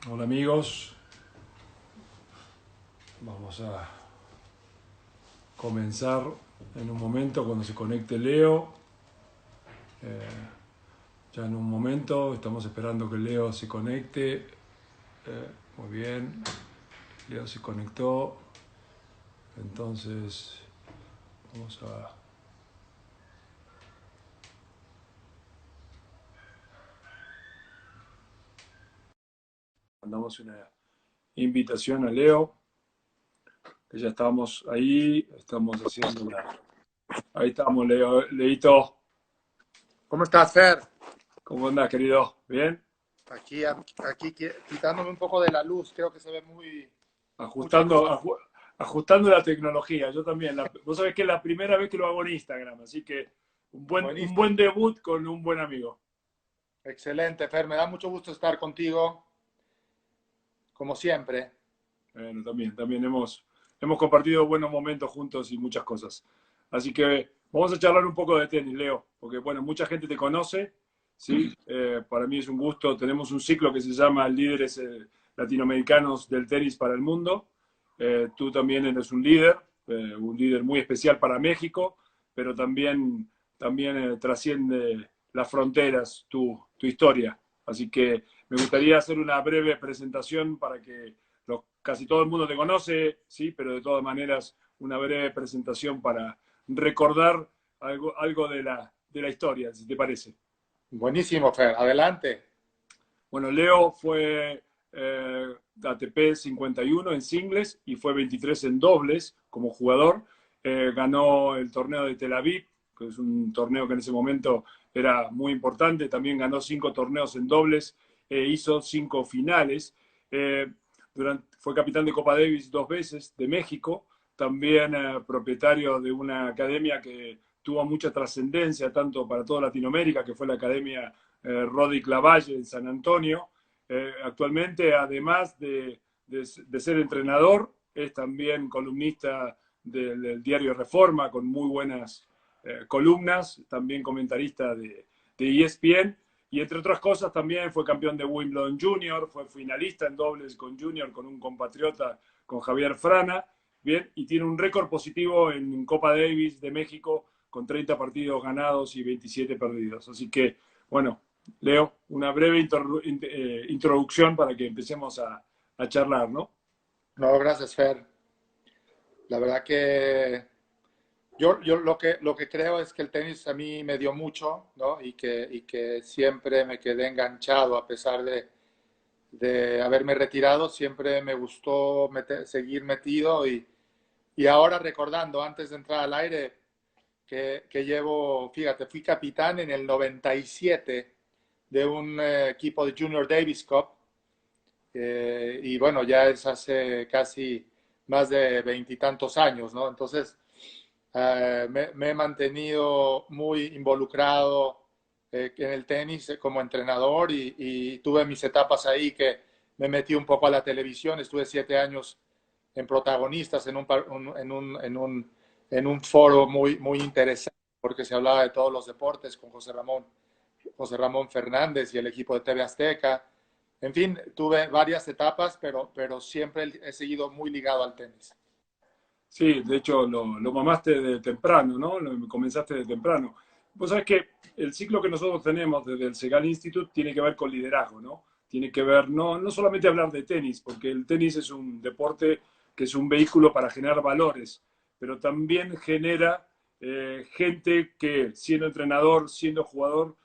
Hola amigos, vamos a comenzar en un momento cuando se conecte Leo. Ya en un momento estamos esperando que Leo se conecte. Muy bien, Leo se conectó. Entonces vamos a mandamos una invitación a Leo, que ya estamos ahí, estamos haciendo una. Ahí estamos, Leo, Leito. ¿Cómo estás, Fer? ¿Cómo andás, querido? ¿Bien? Quitándome un poco de la luz, creo que se ve mucha Ajustando, cruz. ajustando la tecnología. Yo también. Vos sabés que es la primera vez que lo hago en Instagram, así que un Buenísimo. buen debut con un buen amigo. Excelente, Fer. Me da mucho gusto estar contigo, como siempre. Bueno, también hemos compartido buenos momentos juntos y muchas cosas. Así que vamos a charlar un poco de tenis, Leo, porque bueno, mucha gente te conoce, ¿sí? Para mí es un gusto. Tenemos un ciclo que se llama Líderes Latinoamericanos del Tenis para el Mundo. Tú también eres un líder muy especial para México, pero también trasciende las fronteras tu historia. Así que me gustaría hacer una breve presentación para que casi todo el mundo te conoce, sí, pero de todas maneras una breve presentación para recordar algo de la historia, si te parece. Buenísimo, Fer. Adelante. Bueno, Leo fue ATP 51 en singles y fue 23 en dobles como jugador. Ganó el torneo de Tel Aviv, que es un torneo que en ese momento era muy importante. También ganó 5 torneos en dobles, hizo 5 finales. Eh, Fue capitán de Copa Davis 2 veces de México. También propietario de una academia que tuvo mucha trascendencia tanto para toda Latinoamérica, que fue la Academia Rodi Clavalle en San Antonio. Actualmente, además de ser entrenador, es también columnista del diario Reforma, con muy buenas columnas, también comentarista de ESPN, y entre otras cosas también fue campeón de Wimbledon Junior, fue finalista en dobles con Junior, con un compatriota, con Javier Frana, bien, y tiene un récord positivo en Copa Davis de México con 30 partidos ganados y 27 perdidos. Así que, bueno, Leo, una breve introducción para que empecemos a charlar, ¿no? No, gracias, Fer. La verdad que yo lo que creo es que el tenis a mí me dio mucho, ¿no? Y que siempre me quedé enganchado a pesar de haberme retirado. Siempre me gustó seguir metido y ahora recordando, antes de entrar al aire, que llevo, fíjate, fui capitán en el 97 de un equipo de Junior Davis Cup, y bueno, ya es hace casi más de veintitantos años, ¿no? Entonces, me he mantenido muy involucrado en el tenis como entrenador y tuve mis etapas ahí que me metí un poco a la televisión. Estuve 7 años en protagonistas en un foro muy interesante porque se hablaba de todos los deportes con José Ramón Fernández y el equipo de TV Azteca. En fin, tuve varias etapas, pero siempre he seguido muy ligado al tenis. Sí, de hecho lo mamaste de temprano, ¿no? Comenzaste de temprano. Vos sabés que el ciclo que nosotros tenemos desde el Segal Institute tiene que ver con liderazgo, ¿no? Tiene que ver, no solamente hablar de tenis, porque el tenis es un deporte que es un vehículo para generar valores, pero también genera gente que siendo entrenador, siendo jugador,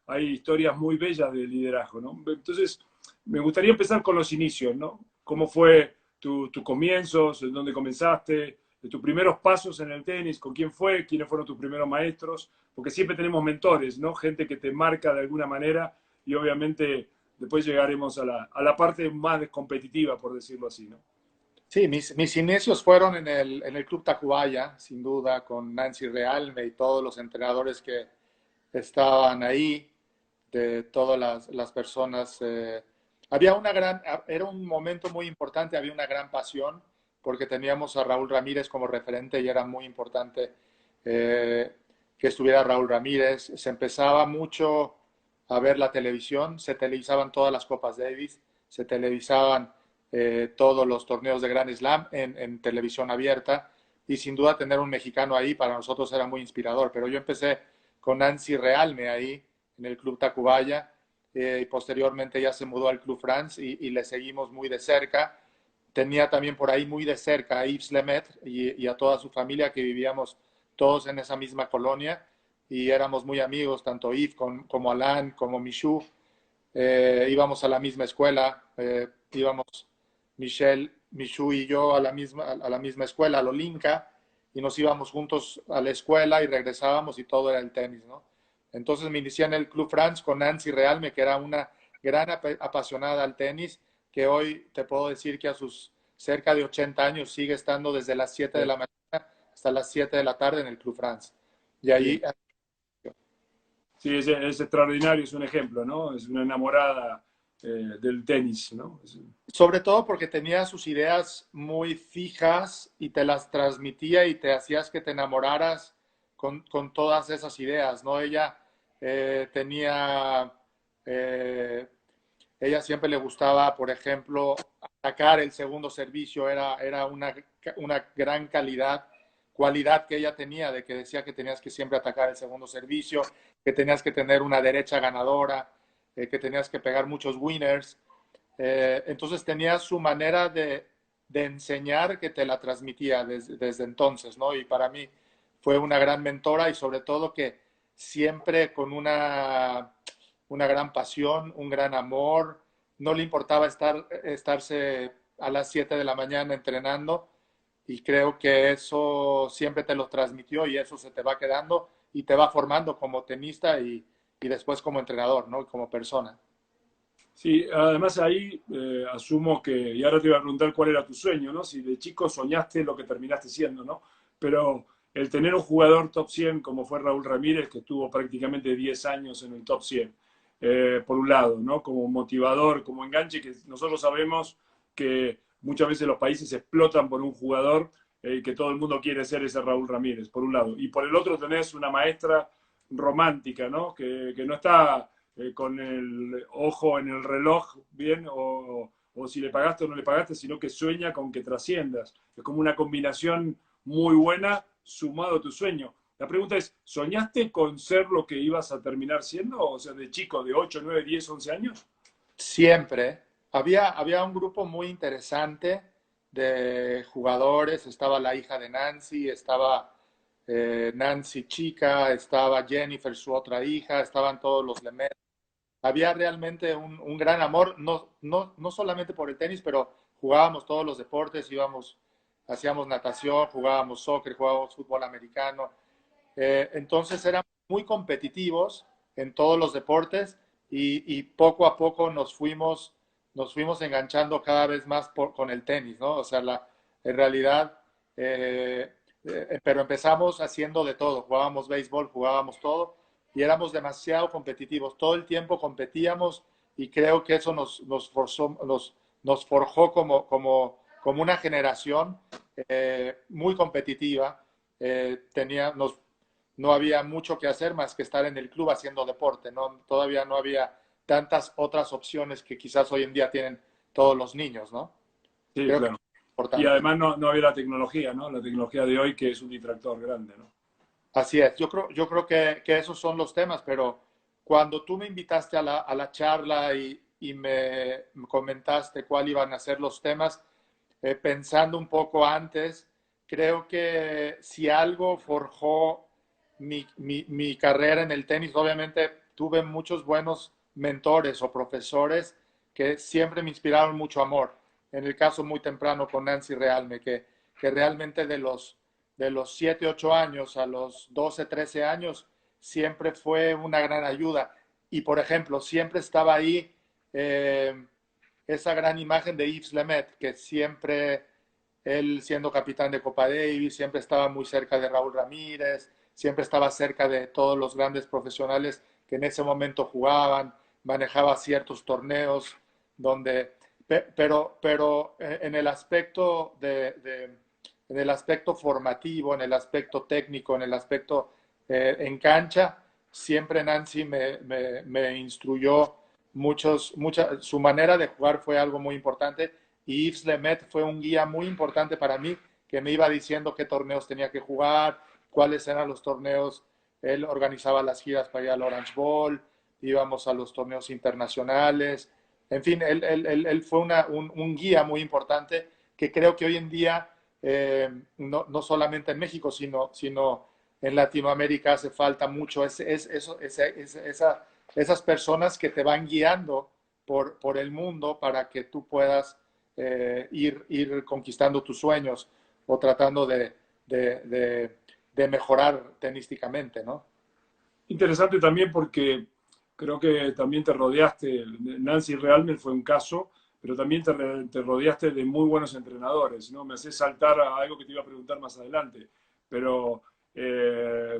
hay historias muy bellas de liderazgo, ¿no? Entonces, me gustaría empezar con los inicios, ¿no? ¿Cómo fue tus comienzos, en dónde comenzaste, de tus primeros pasos en el tenis, con quién fue, quiénes fueron tus primeros maestros? Porque siempre tenemos mentores, ¿no? Gente que te marca de alguna manera y obviamente después llegaremos a la parte más competitiva, por decirlo así, ¿no? Sí, mis inicios fueron en el Club Tacubaya, sin duda, con Nancy Realme y todos los entrenadores que estaban ahí, de todas las personas. Era un momento muy importante, había una gran pasión, porque teníamos a Raúl Ramírez como referente y era muy importante eh, que estuviera Raúl Ramírez. Se empezaba mucho a ver la televisión, se televisaban todas las Copas Davis, se televisaban todos los torneos de Grand Slam en televisión abierta, y sin duda tener un mexicano ahí para nosotros era muy inspirador. Pero yo empecé con Nancy Realme ahí en el Club Tacubaya, y posteriormente ya se mudó al Club France y le seguimos muy de cerca. Tenía también por ahí muy de cerca a Yves Lemaitre y a toda su familia, que vivíamos todos en esa misma colonia y éramos muy amigos, tanto Yves como Alain, como Michou. Íbamos a la misma escuela, íbamos Michelle, Michou y yo a la misma escuela, a Lolinka, y nos íbamos juntos a la escuela y regresábamos y todo era el tenis, ¿no? Entonces me inicié en el Club France con Nancy Realme, que era una gran apasionada al tenis, que hoy te puedo decir que a sus cerca de 80 años sigue estando desde las 7 de la mañana hasta las 7 de la tarde en el Club France. Y ahí... Sí, sí, es extraordinario, es un ejemplo, ¿no? Es una enamorada del tenis, ¿no? Sobre todo porque tenía sus ideas muy fijas y te las transmitía y te hacías que te enamoraras con todas esas ideas, ¿no? Tenía, eh, ella siempre le gustaba, por ejemplo, atacar el segundo servicio, era una gran cualidad que ella tenía, de que decía que tenías que siempre atacar el segundo servicio, que tenías que tener una derecha ganadora, que tenías que pegar muchos winners. Entonces tenía su manera de enseñar que te la transmitía desde entonces, ¿no? Y para mí fue una gran mentora y sobre todo que siempre con una gran pasión, un gran amor, no le importaba estarse a las 7 de la mañana entrenando, y creo que eso siempre te lo transmitió y eso se te va quedando y te va formando como tenista y después como entrenador, ¿no? Y como persona. Sí, además ahí asumo que, y ahora te iba a preguntar cuál era tu sueño, ¿no? Si de chico soñaste lo que terminaste siendo, ¿no? Pero el tener un jugador top 100 como fue Raúl Ramírez, que estuvo prácticamente 10 años en el top 100, por un lado, ¿no? Como motivador, como enganche, que nosotros sabemos que muchas veces los países explotan por un jugador y que todo el mundo quiere ser ese Raúl Ramírez, por un lado. Y por el otro tenés una maestra romántica, ¿no? Que no está con el ojo en el reloj, bien, o si le pagaste o no le pagaste, sino que sueña con que trasciendas. Es como una combinación muy buena sumado a tu sueño. La pregunta es, ¿soñaste con ser lo que ibas a terminar siendo? O sea, de chico, de 8 9 10 11 años. Siempre. Había un grupo muy interesante de jugadores. Estaba la hija de Nancy, estaba Nancy chica, estaba Jennifer, su otra hija, estaban todos los Lemaitre. Había realmente un gran amor, no solamente por el tenis, pero jugábamos todos los deportes, hacíamos natación, jugábamos soccer, jugábamos fútbol americano. Entonces eran muy competitivos en todos los deportes y poco a poco nos fuimos enganchando cada vez más con el tenis, ¿no? O sea, en realidad, pero empezamos haciendo de todo, jugábamos béisbol, jugábamos todo y éramos demasiado competitivos, todo el tiempo competíamos y creo que eso nos forjó como una generación muy competitiva. No había mucho que hacer más que estar en el club haciendo deporte, ¿no? Todavía no había tantas otras opciones que quizás hoy en día tienen todos los niños, ¿no? Sí, Creo que claro. es Y importante. además no había la tecnología, ¿no? La tecnología de hoy que es un distractor grande, ¿no? Así es, yo creo que esos son los temas, pero cuando tú me invitaste a la charla y me comentaste cuál iban a ser los temas, pensando un poco antes, creo que si algo forjó mi carrera en el tenis, obviamente tuve muchos buenos mentores o profesores que siempre me inspiraron mucho amor. En el caso muy temprano con Nancy Realme, que realmente de los 7 8 años a los 12 13 años, siempre fue una gran ayuda. Y por ejemplo, siempre estaba ahí esa gran imagen de Yves Lemaitre, que siempre, él siendo capitán de Copa Davis, siempre estaba muy cerca de Raúl Ramírez, siempre estaba cerca de todos los grandes profesionales que en ese momento jugaban, manejaba ciertos torneos donde, pero en el aspecto en el aspecto formativo, en el aspecto técnico, en el aspecto en cancha, siempre Nancy me instruyó su manera de jugar fue algo muy importante y Yves Lemet fue un guía muy importante para mí que me iba diciendo qué torneos tenía que jugar, cuáles eran los torneos. Él organizaba las giras para ir al Orange Bowl, íbamos a los torneos internacionales. En fin, él fue un guía muy importante que creo que hoy en día, no solamente en México, sino en Latinoamérica hace falta mucho esas personas que te van guiando por el mundo para que tú puedas ir conquistando tus sueños o tratando de mejorar tenísticamente, ¿no? Interesante también porque creo que también te rodeaste, Nancy Realme fue un caso, pero también te rodeaste de muy buenos entrenadores, ¿no? Me hace saltar a algo que te iba a preguntar más adelante, pero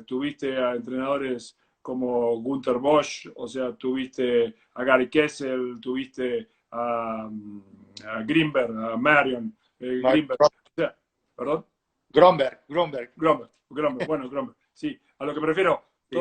tuviste a entrenadores como Gunther Bosch, o sea, tuviste a Gary Kessel, tuviste a Grimberg, a Marion Grimberg, o sea, ¿perdón? Gromberg. Gromberg, bueno, Gromberg. Sí, a lo que prefiero, Sí.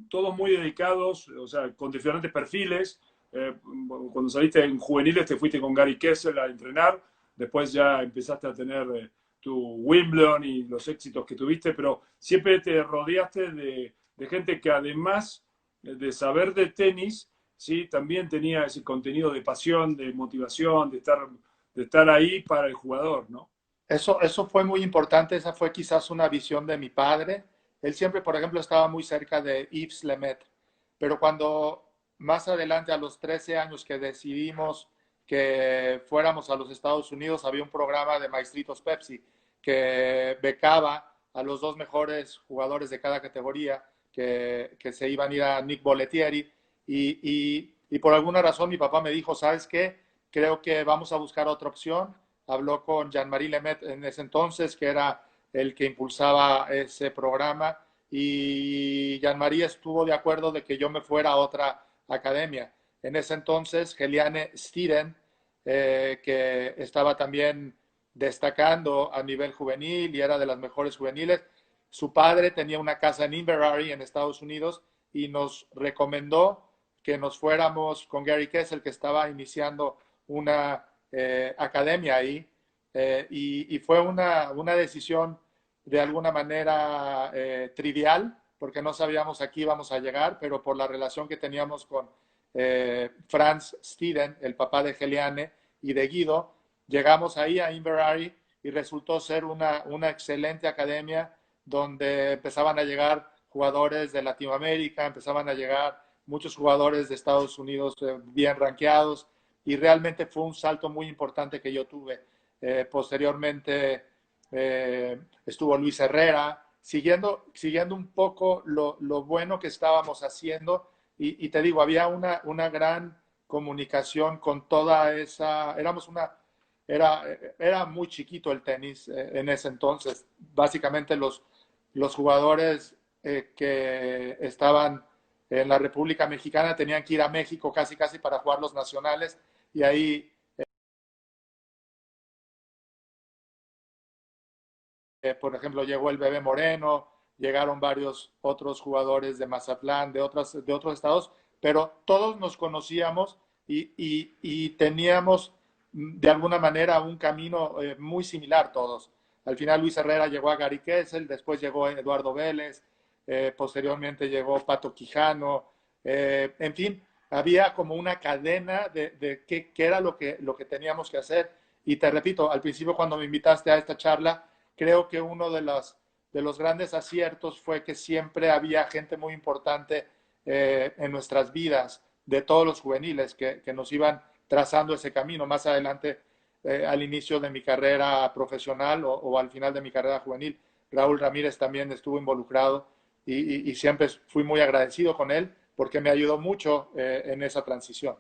todos muy dedicados, o sea, con diferentes perfiles. Cuando saliste en juveniles te fuiste con Gary Kessel a entrenar, después ya empezaste a tener tu Wimbledon y los éxitos que tuviste, pero siempre te rodeaste de gente que además de saber de tenis, sí, también tenía ese contenido de pasión, de motivación, de estar ahí para el jugador, ¿no? Eso fue muy importante, esa fue quizás una visión de mi padre. Él siempre, por ejemplo, estaba muy cerca de Yves Lemet, pero cuando más adelante, a los 13 años que decidimos que fuéramos a los Estados Unidos, había un programa de Maestritos Pepsi que becaba a los dos mejores jugadores de cada categoría que se iban a ir a Nick Bollettieri y por alguna razón mi papá me dijo, ¿sabes qué? Creo que vamos a buscar otra opción. Habló con Jean-Marie Lemet en ese entonces, que era el que impulsaba ese programa, y Jean-Marie estuvo de acuerdo de que yo me fuera a otra academia. En ese entonces, Heliane Stieren, que estaba también destacando a nivel juvenil y era de las mejores juveniles, su padre tenía una casa en Inverrary, en Estados Unidos, y nos recomendó que nos fuéramos con Gary Kessel, que estaba iniciando una academia ahí, y fue una decisión de alguna manera trivial, porque no sabíamos a qué íbamos a llegar, pero por la relación que teníamos con Franz Stiden, el papá de Heliane y de Guido, llegamos ahí a Inverrary y resultó ser una excelente academia donde empezaban a llegar jugadores de Latinoamérica, empezaban a llegar muchos jugadores de Estados Unidos bien rankeados, y realmente fue un salto muy importante que yo tuve. Posteriormente estuvo Luis Herrera, siguiendo un poco lo bueno que estábamos haciendo, y te digo, había una gran comunicación con toda esa, era, era muy chiquito el tenis en ese entonces. Básicamente los jugadores que estaban en la República Mexicana tenían que ir a México casi casi para jugar los nacionales, y ahí, por ejemplo, llegó el Bebé Moreno, llegaron varios otros jugadores de Mazatlán, de otros estados, pero todos nos conocíamos y teníamos de alguna manera un camino muy similar todos. Al final Luis Herrera llegó a Gary Kessel, después llegó Eduardo Vélez, posteriormente llegó Pato Quijano, en fin, había como una cadena de qué era lo que teníamos que hacer. Y te repito, al principio cuando me invitaste a esta charla, creo que uno de los grandes aciertos fue que siempre había gente muy importante en nuestras vidas, de todos los juveniles, que nos iban trazando ese camino. Más adelante, al inicio de mi carrera profesional o al final de mi carrera juvenil, Raúl Ramírez también estuvo involucrado y siempre fui muy agradecido con él porque me ayudó mucho en esa transición.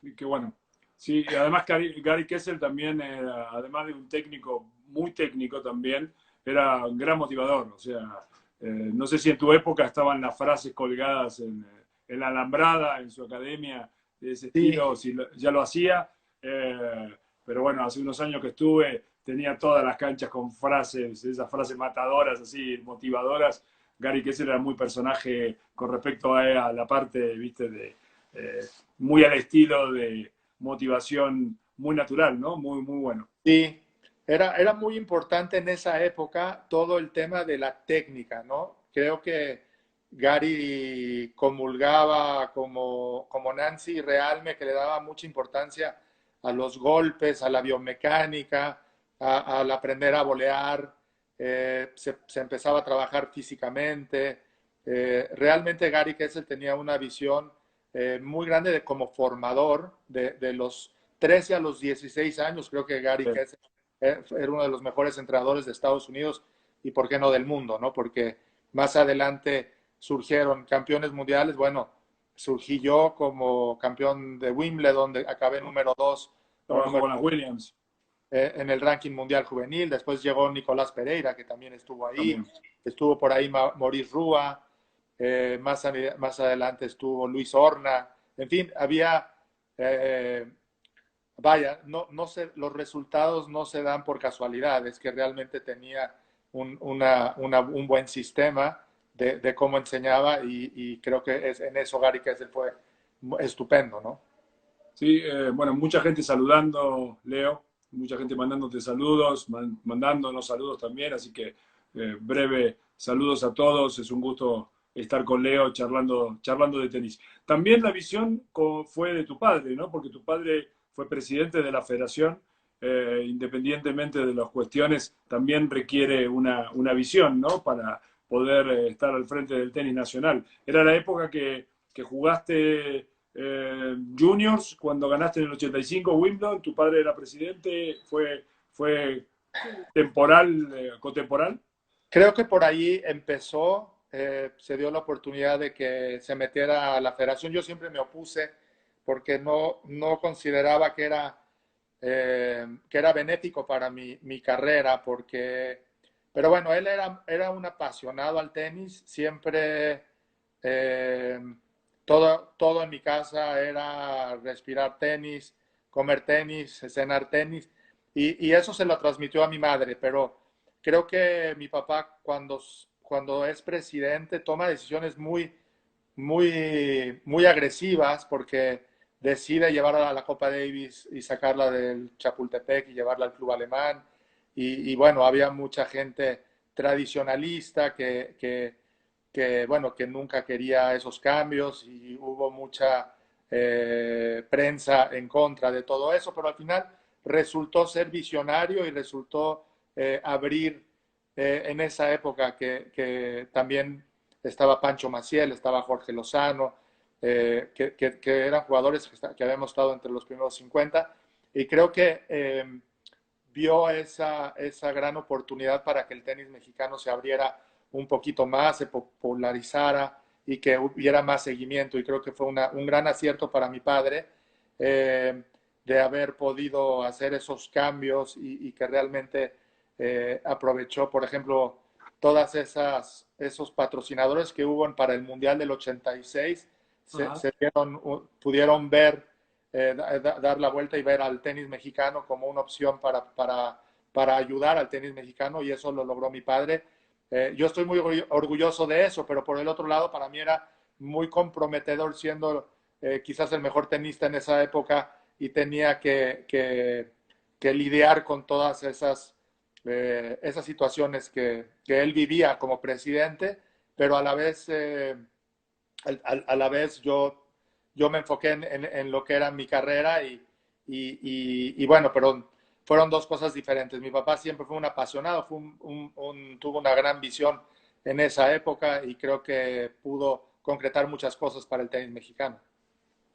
Y qué bueno. Sí, y además Gary Kessel también, además de un técnico, muy técnico también, era un gran motivador. O sea, no sé si en tu época estaban las frases colgadas en la alambrada, en su academia, de ese Sí, estilo, si ya lo hacía. Pero bueno, hace unos años que estuve, tenía todas las canchas con frases, esas frases matadoras, así, motivadoras. Gary Kessel era muy personaje con respecto a la parte, viste, eh, muy al estilo de motivación muy natural, ¿no? Muy, muy bueno. Sí, era muy importante en esa época todo el tema de la técnica, ¿no? Creo que Gary comulgaba como Nancy Realme, que le daba mucha importancia a los golpes, a la biomecánica, al aprender a volear, se empezaba a trabajar físicamente. Realmente Gary Kessel tenía una visión muy grande de como formador de los 13 a los 16 años. Creo que Gary Sí, Kessel era uno de los mejores entrenadores de Estados Unidos y, ¿por qué no, del mundo? ¿No? Porque más adelante surgieron campeones mundiales. Bueno, surgí yo como campeón de Wimbledon, acabé número 2 o trabajó número con las Williams en el ranking mundial juvenil. Después llegó Nicolás Pereira, que también estuvo ahí. también. Estuvo por ahí Maurice Rua. Más adelante estuvo Luis Horna. En fin, había vaya, no los resultados no se dan por casualidad, es que realmente tenía un buen sistema de cómo enseñaba y creo que en eso Gary Kessel fue estupendo, ¿no? Sí, bueno, mucha gente saludando, Leo, mucha gente mandándote saludos, mandándonos saludos también, así que breve saludos a todos, es un gusto estar con Leo charlando de tenis. También la visión fue de tu padre, ¿no? Porque tu padre fue presidente de la federación, independientemente de las cuestiones, también requiere una visión, ¿no? Para poder estar al frente del tenis nacional. Era la época que jugaste juniors, cuando ganaste en el 85 Wimbledon, tu padre era presidente, fue temporal, contemporáneo. Creo que por ahí empezó, se dio la oportunidad de que se metiera a la federación. Yo siempre me opuse porque no consideraba que era benéfico para mi carrera, pero bueno, él era un apasionado al tenis, siempre eh, todo en mi casa era respirar tenis, comer tenis, cenar tenis, y eso se lo transmitió a mi madre, pero creo que mi papá cuando es presidente toma decisiones muy agresivas porque decide llevar a la Copa Davis y sacarla del Chapultepec y llevarla al club alemán. Bueno, había mucha gente tradicionalista bueno, que nunca quería esos cambios y hubo mucha prensa en contra de todo eso, pero al final resultó ser visionario y resultó abrir en esa época que también estaba Pancho Maciel, estaba Jorge Lozano, que eran jugadores que habíamos estado entre los primeros 50 y creo que vio esa gran oportunidad para que el tenis mexicano se abriera un poquito más, se popularizara y que hubiera más seguimiento. Y creo que fue un gran acierto para mi padre de haber podido hacer esos cambios y que realmente aprovechó, por ejemplo, esos patrocinadores que hubo para el Mundial del 86, pudieron ver, dar la vuelta y ver al tenis mexicano como una opción para ayudar al tenis mexicano y eso lo logró mi padre. Yo estoy muy orgulloso de eso, pero por el otro lado para mí era muy comprometedor siendo quizás el mejor tenista en esa época y tenía que lidiar con todas esas situaciones que él vivía como presidente, pero a la vez yo me enfoqué en lo que era mi carrera y bueno, pero fueron dos cosas diferentes. Mi papá siempre fue un apasionado, tuvo una gran visión en esa época y creo que pudo concretar muchas cosas para el tenis mexicano.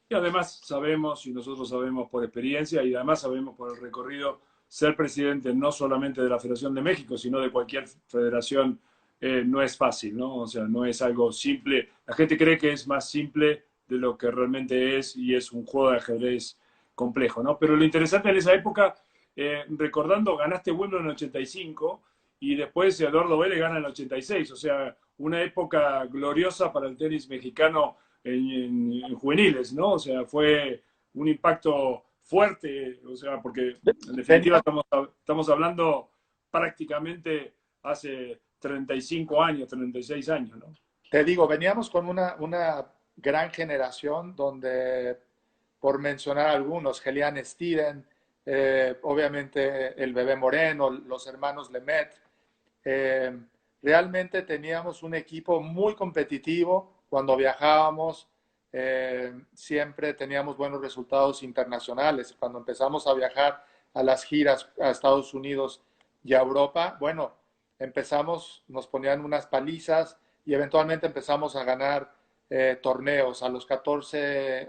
Y además sabemos, y nosotros sabemos por experiencia, y además sabemos por el recorrido, ser presidente no solamente de la Federación de México, sino de cualquier federación, no es fácil, ¿no? O sea, no es algo simple. La gente cree que es más simple de lo que realmente es y es un juego de ajedrez complejo, ¿no? Pero lo interesante en esa época, recordando, ganaste Wimbledon en el 85 y después Eduardo Vélez gana en el 86, o sea, una época gloriosa para el tenis mexicano en juveniles, ¿no? O sea, fue un impacto fuerte, o sea, porque en definitiva Venía, estamos hablando prácticamente hace 35 años, 36 años, ¿no? te digo, veníamos con una gran generación donde, por mencionar algunos, Helian Steven, obviamente el Bebé Moreno, los hermanos Lemet, eh, realmente teníamos un equipo muy competitivo cuando viajábamos. Siempre teníamos buenos resultados internacionales. Cuando empezamos a viajar a las giras a Estados Unidos y a Europa, bueno, empezamos, nos ponían unas palizas y eventualmente empezamos a ganar torneos. A los 14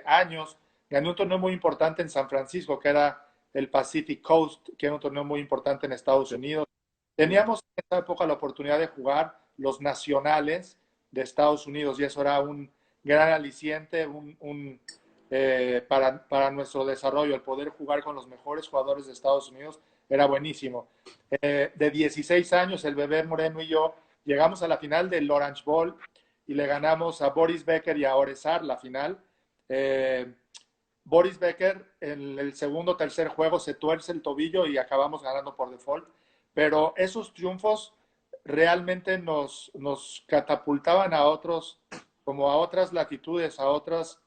años gané un torneo muy importante en San Francisco, que era el Pacific Coast, que era un torneo muy importante en Estados Unidos. Teníamos en esa época la oportunidad de jugar los nacionales de Estados Unidos y eso era un gran aliciente para nuestro desarrollo. El poder jugar con los mejores jugadores de Estados Unidos era buenísimo. De 16 años, el Bebé Moreno y yo llegamos a la final del Orange Bowl y le ganamos a Boris Becker y a Orezar la final. Boris Becker en el segundo o tercer juego se tuerce el tobillo y acabamos ganando por default. Pero esos triunfos realmente nos catapultaban como a otras latitudes, a otros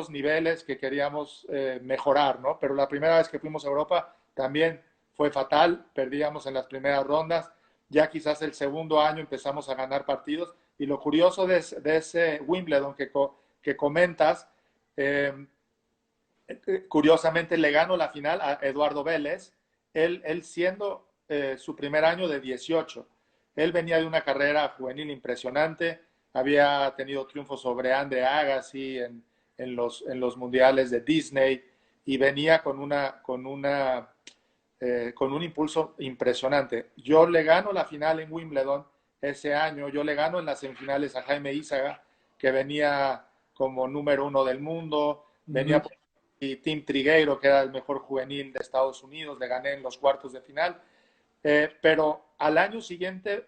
niveles que queríamos mejorar, ¿no? Pero la primera vez que fuimos a Europa también fue fatal, perdíamos en las primeras rondas, ya quizás el segundo año empezamos a ganar partidos, y lo curioso de ese Wimbledon que comentas, eh, curiosamente le ganó la final a Eduardo Vélez, él siendo su primer año de 18. Él venía de una carrera juvenil impresionante, había tenido triunfos sobre Andre Agassi en los mundiales de Disney y venía con un impulso impresionante. Yo le gano la final en Wimbledon ese año, yo le gano en las semifinales a Jaime Izaga, que venía como número 1 del mundo, venía por y Tim Trigueiro, que era el mejor juvenil de Estados Unidos, le gané en los cuartos de final. Pero al año siguiente,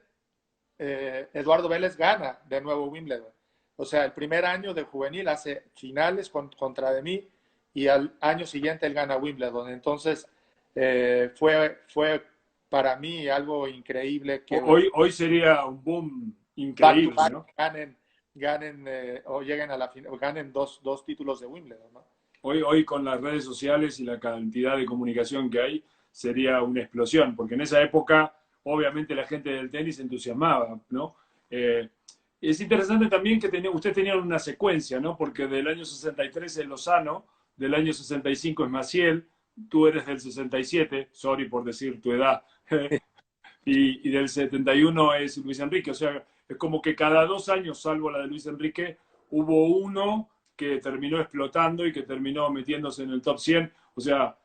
Eduardo Vélez gana de nuevo Wimbledon. O sea, el primer año de juvenil hace finales contra de mí y al año siguiente él gana Wimbledon. Entonces, fue para mí algo increíble que Hoy sería un boom back to increíble, back ¿no? ganen o lleguen a la final, ganen dos títulos de Wimbledon, ¿no? Hoy con las redes sociales y la cantidad de comunicación que hay, sería una explosión, porque en esa época, obviamente, la gente del tenis se entusiasmaba, ¿no? Es interesante también que ustedes tenían una secuencia, ¿no? Porque del año 63 es Lozano, del año 65 es Maciel, tú eres del 67, sorry por decir tu edad, y del 71 es Luis Enrique. O sea, es como que cada 2 años, salvo la de Luis Enrique, hubo uno que terminó explotando y que terminó metiéndose en el top 100. O sea,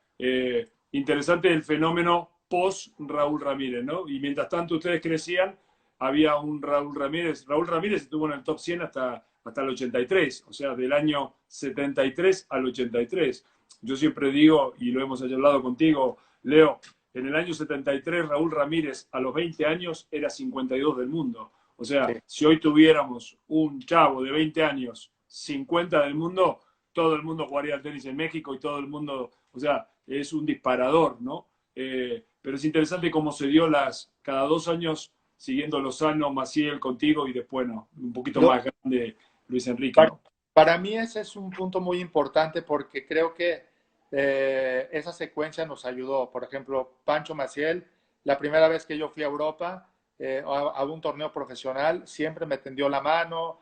interesante el fenómeno post Raúl Ramírez, ¿no? Y mientras tanto ustedes crecían, había un Raúl Ramírez. Raúl Ramírez estuvo en el top 100 hasta el 83, o sea, del año 73 al 83. Yo siempre digo, y lo hemos hablado contigo, Leo, en el año 73 Raúl Ramírez a los 20 años era 52 del mundo. O sea, Sí. si hoy tuviéramos un chavo de 20 años, 50 del mundo, todo el mundo jugaría al tenis en México y todo el mundo, o sea, es un disparador, ¿no? Pero es interesante cómo se dio cada 2 años siguiendo Lozano, Maciel contigo y después, no, un poquito Lo, más grande Luis Enrique, para, ¿no? para mí ese es un punto muy importante porque creo que esa secuencia nos ayudó. Por ejemplo, Pancho Maciel, la primera vez que yo fui a Europa a un torneo profesional, siempre me tendió la mano,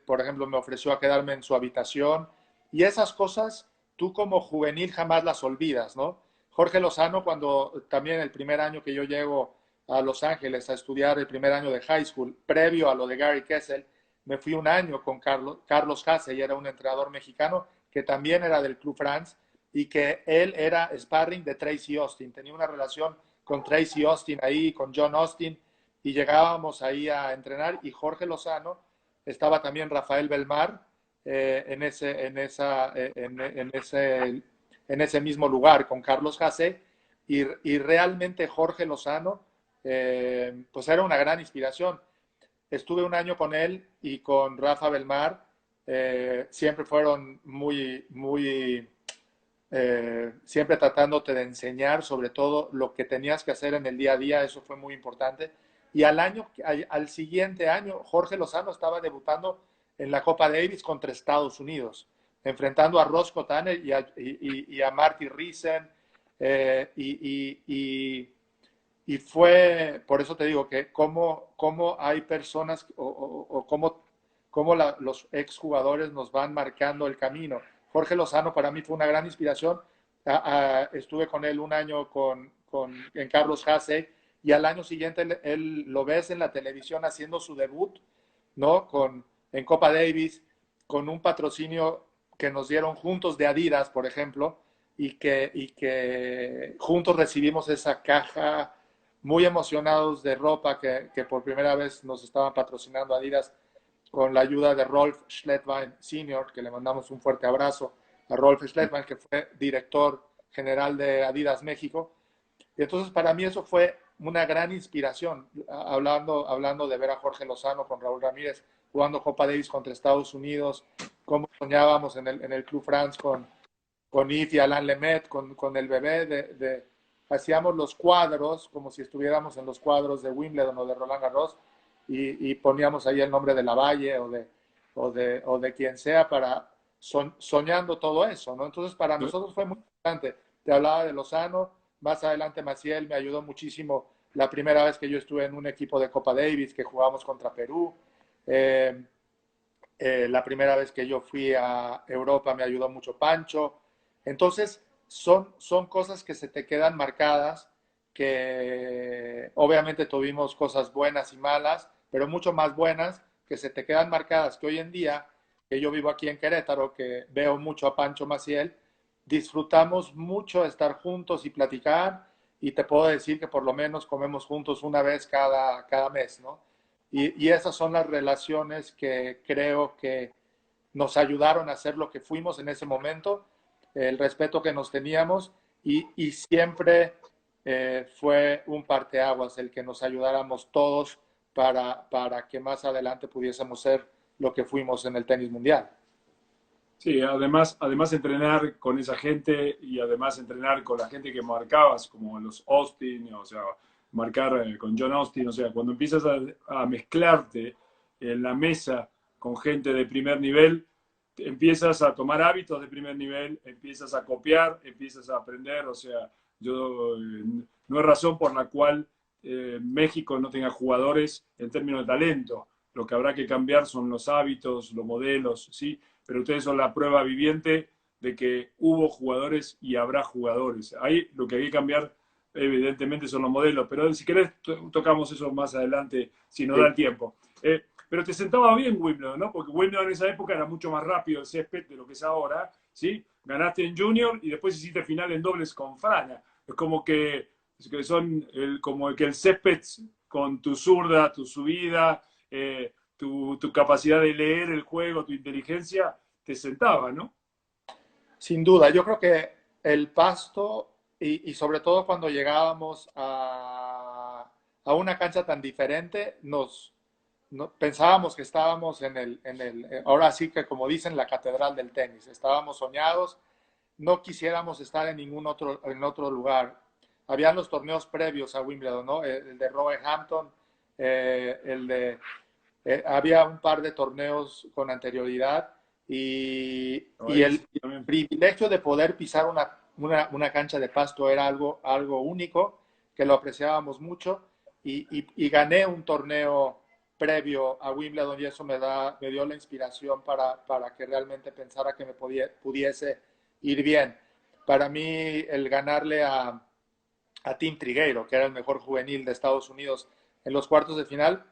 por ejemplo, me ofreció a quedarme en su habitación. Y esas cosas, tú como juvenil jamás las olvidas, ¿no? Jorge Lozano, cuando también el primer año que yo llego a Los Ángeles a estudiar el primer año de high school, previo a lo de Gary Kessel, me fui un año con Carlos Hasse y era un entrenador mexicano que también era del Club France y que él era sparring de Tracy Austin. Tenía una relación con Tracy Austin ahí, con John Austin, y llegábamos ahí a entrenar y Jorge Lozano, estaba también Rafael Belmar en ese mismo lugar con Carlos Hasse y realmente Jorge Lozano pues era una gran inspiración. Estuve un año con él y con Rafa Belmar. Siempre fueron siempre tratándote de enseñar sobre todo lo que tenías que hacer en el día a día. Eso fue muy importante. y al siguiente año, Jorge Lozano estaba debutando en la Copa Davis contra Estados Unidos, enfrentando a Roscoe Tanner y a Marty Riessen, eh, y, y, y fue, por eso te digo, que cómo hay personas o cómo los exjugadores nos van marcando el camino. Jorge Lozano para mí fue una gran inspiración. Estuve con él un año en Carlos Haase, y al año siguiente él lo ves en la televisión haciendo su debut, ¿no? En Copa Davis, con un patrocinio que nos dieron juntos de Adidas, por ejemplo, y que juntos recibimos esa caja muy emocionados de ropa que por primera vez nos estaban patrocinando Adidas, con la ayuda de Rolf Schlettwein Sr., que le mandamos un fuerte abrazo a Rolf Schlettwein, que fue director general de Adidas México. Y entonces para mí eso fue una gran inspiración, hablando de ver a Jorge Lozano con Raúl Ramírez jugando Copa Davis contra Estados Unidos, cómo soñábamos en el Club France con Yves y Alain Lemaitre, con el bebé, hacíamos los cuadros como si estuviéramos en los cuadros de Wimbledon o de Roland Garros, y poníamos ahí el nombre de Lavalle o de quien sea, para soñando todo eso, ¿no? Entonces para nosotros fue muy importante. Te hablaba de Lozano, más adelante Maciel me ayudó muchísimo la primera vez que yo estuve en un equipo de Copa Davis, que jugamos contra Perú. La primera vez que yo fui a Europa me ayudó mucho Pancho. Entonces, son cosas que se te quedan marcadas, que obviamente tuvimos cosas buenas y malas, pero mucho más buenas, que se te quedan marcadas, que hoy en día, que yo vivo aquí en Querétaro, que veo mucho a Pancho Maciel, disfrutamos mucho estar juntos y platicar, y te puedo decir que por lo menos comemos juntos una vez cada mes, ¿no? Y esas son las relaciones que creo que nos ayudaron a ser lo que fuimos en ese momento, el respeto que nos teníamos, y siempre fue un parteaguas el que nos ayudáramos todos para que más adelante pudiésemos ser lo que fuimos en el tenis mundial. Sí, además entrenar con esa gente y además entrenar con la gente que marcabas, como los Austin, o sea, marcar con John Austin, o sea, cuando empiezas a mezclarte en la mesa con gente de primer nivel, empiezas a tomar hábitos de primer nivel, empiezas a copiar, empiezas a aprender, o sea, no hay razón por la cual México no tenga jugadores en términos de talento. Lo que habrá que cambiar son los hábitos, los modelos, ¿sí? Pero ustedes son la prueba viviente de que hubo jugadores y habrá jugadores. Ahí lo que hay que cambiar, evidentemente, son los modelos, pero si querés tocamos eso más adelante, si nos da Sí. el tiempo. Pero te sentaba bien Wimbledon, ¿no? Porque Wimbledon en esa época era mucho más rápido el césped de lo que es ahora, ¿sí? Ganaste en Junior y después hiciste final en dobles con Frana. Es como que son como que el césped con tu zurda, tu subida, tu capacidad de leer el juego, tu inteligencia, te sentaba, ¿no? Sin duda, yo creo que el pasto, y sobre todo cuando llegábamos a una cancha tan diferente, pensábamos que estábamos ahora sí que como dicen, la catedral del tenis. Estábamos soñados, no quisiéramos estar en otro lugar. Habían los torneos previos a Wimbledon, ¿no? El de Robert Hampton, había un par de torneos con anterioridad, y Ahí el sí, también. privilegio de poder pisar una cancha de pasto era algo único, que lo apreciábamos mucho, y gané un torneo previo a Wimbledon, y eso me dio la inspiración para que realmente pensara que pudiese ir bien. Para mí, el ganarle a Tim Trigueiro, que era el mejor juvenil de Estados Unidos en los cuartos de final,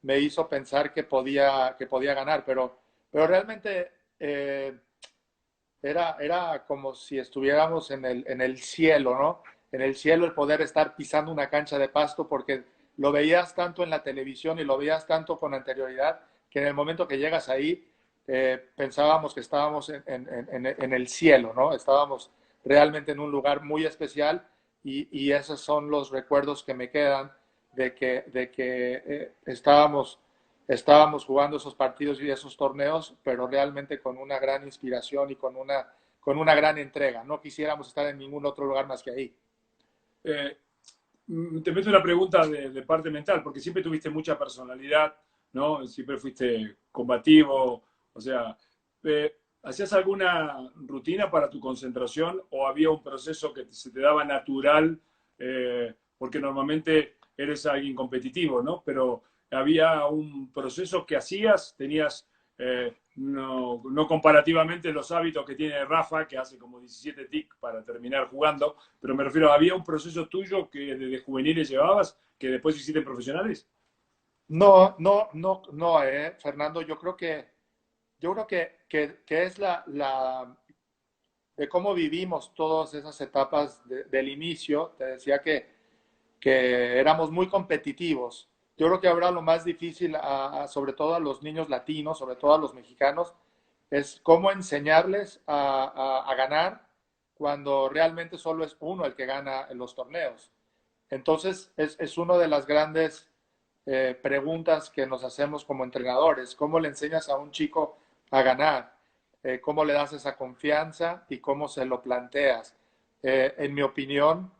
me hizo pensar que podía ganar, pero realmente era como si estuviéramos en el cielo, ¿no? En el cielo, el poder estar pisando una cancha de pasto, porque lo veías tanto en la televisión y lo veías tanto con anterioridad, que en el momento que llegas ahí, pensábamos que estábamos en el cielo, ¿no? Estábamos realmente en un lugar muy especial, y esos son los recuerdos que me quedan de que estábamos jugando esos partidos y esos torneos, pero realmente con una gran inspiración y con una gran entrega. No quisiéramos estar en ningún otro lugar más que ahí. Eh, te meto una pregunta de parte mental, porque siempre tuviste mucha personalidad, ¿no? Siempre fuiste combativo, o sea, ¿hacías alguna rutina para tu concentración o había un proceso que se te daba natural? Porque normalmente eres alguien competitivo, ¿no? Pero había un proceso que hacías, tenías no comparativamente los hábitos que tiene Rafa, que hace como 17 tic para terminar jugando, pero me refiero, ¿había un proceso tuyo que desde juveniles llevabas que después hiciste en profesionales? No, no, no, no, Fernando, yo creo que es de cómo vivimos todas esas etapas del inicio. Te decía que éramos muy competitivos. Yo creo que ahora lo más difícil, sobre todo a los niños latinos, sobre todo a los mexicanos, es cómo enseñarles a ganar cuando realmente solo es uno el que gana en los torneos. Entonces, es una de las grandes preguntas que nos hacemos como entrenadores. ¿Cómo le enseñas a un chico a ganar? ¿Cómo le das esa confianza y cómo se lo planteas? En mi opinión,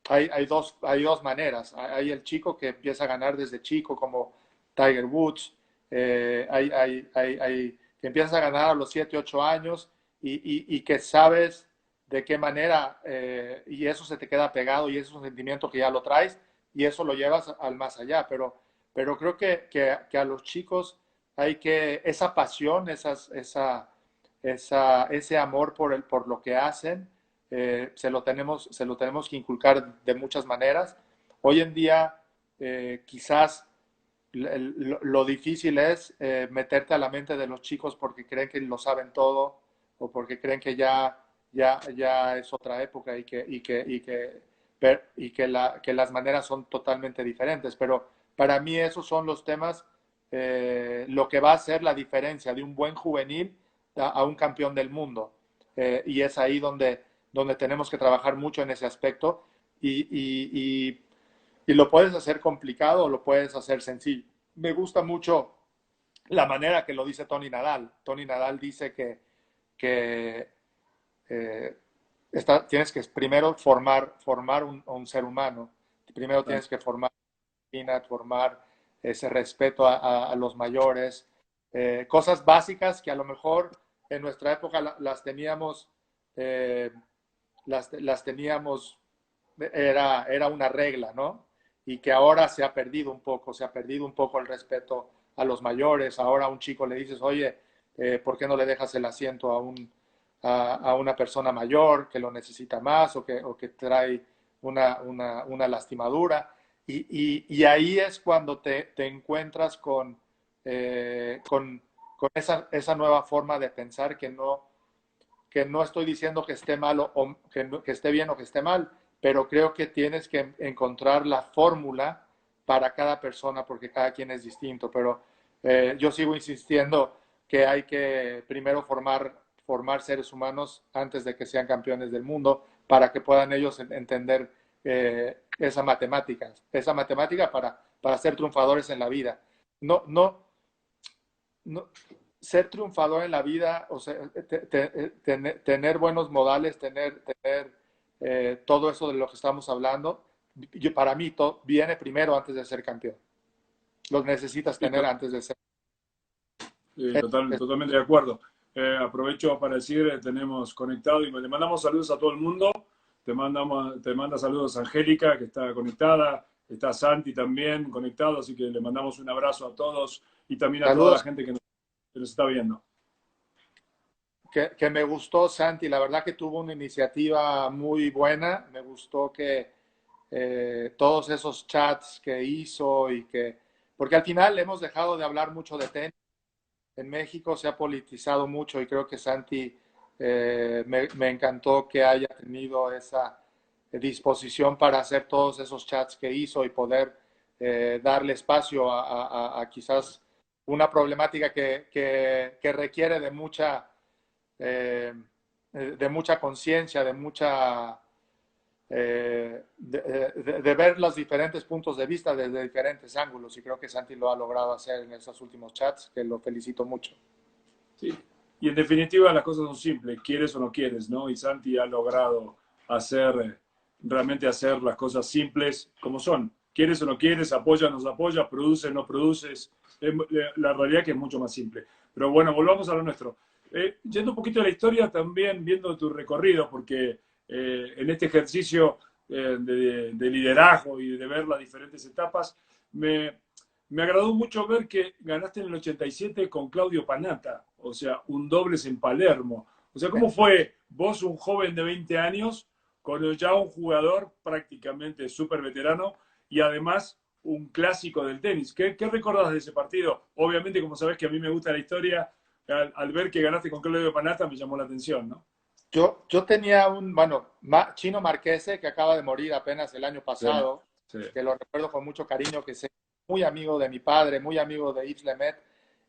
hay dos maneras. Hay el chico que empieza a ganar desde chico, como Tiger Woods. Que empiezas a ganar a los 7 8 años y que sabes de qué manera, y eso se te queda pegado y eso es un sentimiento que ya lo traes y eso lo llevas al más allá. Pero creo que a los chicos hay que, esa pasión, ese amor por lo que hacen, se lo tenemos que inculcar de muchas maneras. Hoy en día, quizás lo difícil es meterte a la mente de los chicos porque creen que lo saben todo o porque creen que ya es otra época que las maneras son totalmente diferentes. Pero para mí esos son los temas, lo que va a hacer la diferencia de un buen juvenil a un campeón del mundo. Y es ahí donde tenemos que trabajar mucho en ese aspecto y lo puedes hacer complicado o lo puedes hacer sencillo. Me gusta mucho la manera que lo dice Tony Nadal. Tony Nadal dice que eh, tienes que primero formar un ser humano. Primero Claro. tienes que formar ese respeto a los mayores. Cosas básicas que a lo mejor en nuestra época las teníamos, eh, las teníamos, era una regla, ¿no? Y que ahora se ha perdido un poco el respeto a los mayores. Ahora a un chico le dices, oye, ¿por qué no le dejas el asiento a una persona mayor que lo necesita más o que trae una lastimadura? Y ahí es cuando te encuentras con esa nueva forma de pensar que no estoy diciendo que esté mal o que esté bien o que esté mal, pero creo que tienes que encontrar la fórmula para cada persona porque cada quien es distinto. Pero yo sigo insistiendo que hay que primero formar seres humanos antes de que sean campeones del mundo para que puedan ellos entender esa matemática para ser triunfadores en la vida. No, no, no, ser triunfador en la vida, o sea, tener buenos modales, tener todo eso de lo que estamos hablando, para mí viene primero antes de ser campeón. Los necesitas Sí, tener antes de ser. totalmente de acuerdo. Aprovecho para decir, tenemos conectado y le mandamos saludos a todo el mundo. Te manda saludos Angélica, que está conectada. Está Santi también conectado, así que le mandamos un abrazo a todos y también a toda la Saludos. gente que nos está viendo. Que me gustó, Santi, la verdad que tuvo una iniciativa muy buena. Me gustó que todos esos chats que hizo porque al final hemos dejado de hablar mucho de tenis. En México se ha politizado mucho y creo que Santi, me encantó que haya tenido esa disposición para hacer todos esos chats que hizo y poder darle espacio a quizás una problemática que requiere eh, de mucha conciencia, de ver los diferentes puntos de vista desde diferentes ángulos y creo que Santi lo ha logrado hacer en esos últimos chats, que lo felicito mucho. Sí. Y en definitiva las cosas son simples, quieres o no quieres, ¿no? Y Santi ha logrado hacer realmente hacer las cosas simples como son. Quieres o no quieres, apoyas o no apoyas, produces o no produces. La realidad que es mucho más simple. Pero bueno, volvamos a lo nuestro. Yendo un poquito a la historia, también viendo tu recorrido, porque en este ejercicio de liderazgo y de ver las diferentes etapas, me agradó mucho ver que ganaste en el 87 con Claudio Panatta, o sea, un dobles en Palermo. O sea, ¿cómo fue vos, un joven de 20 años, con ya un jugador prácticamente súper veterano y además un clásico del tenis? ¿Qué recordás de ese partido? Obviamente, como sabés que a mí me gusta la historia, al ver que ganaste con Claudio Panatta me llamó la atención, ¿no? Yo tenía Chino Marquese, que acaba de morir apenas el año Sí, pasado, sí. que lo recuerdo con mucho cariño, que es muy amigo de mi padre, muy amigo de Yves Lemet,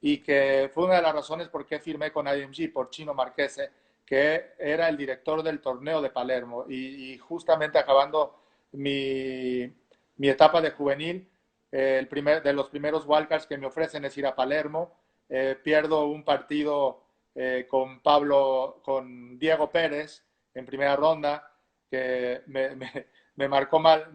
y que fue una de las razones por qué firmé con IMG, por Chino Marquese, que era el director del torneo de Palermo. Y justamente acabando mi etapa de juvenil, de los primeros wildcards que me ofrecen es ir a Palermo. Pierdo un partido con Diego Pérez en primera ronda, que me marcó mal,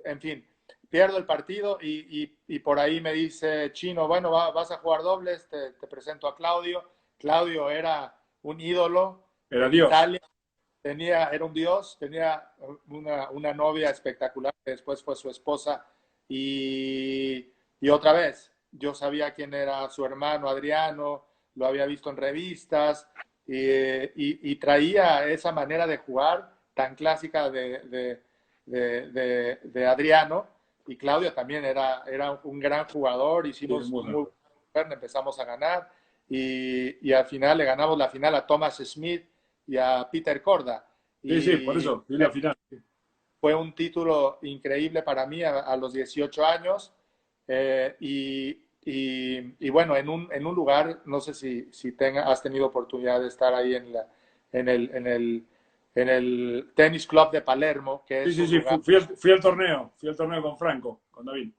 en fin, pierdo el partido y por ahí me dice Chino, bueno, vas a jugar dobles, te presento a Claudio. Claudio era un ídolo Era en Dios. Italia, era un dios, tenía una novia espectacular, que después fue su esposa, y otra vez, yo sabía quién era su hermano Adriano, lo había visto en revistas, y traía esa manera de jugar tan clásica de Adriano, y Claudio también era un gran jugador, Sí, hicimos muy muy bueno. bien, empezamos a ganar, y al final le ganamos la final a Thomas Smith y a Peter Corda. Sí, sí, por Y eso, vi la final. fue un título increíble para mí a los 18 años. Y bueno, en un lugar, no sé si has tenido oportunidad de estar ahí en, el, en, el, en el Tennis Club de Palermo, que Sí, es sí, un sí, lugar fui al torneo con Franco, con David.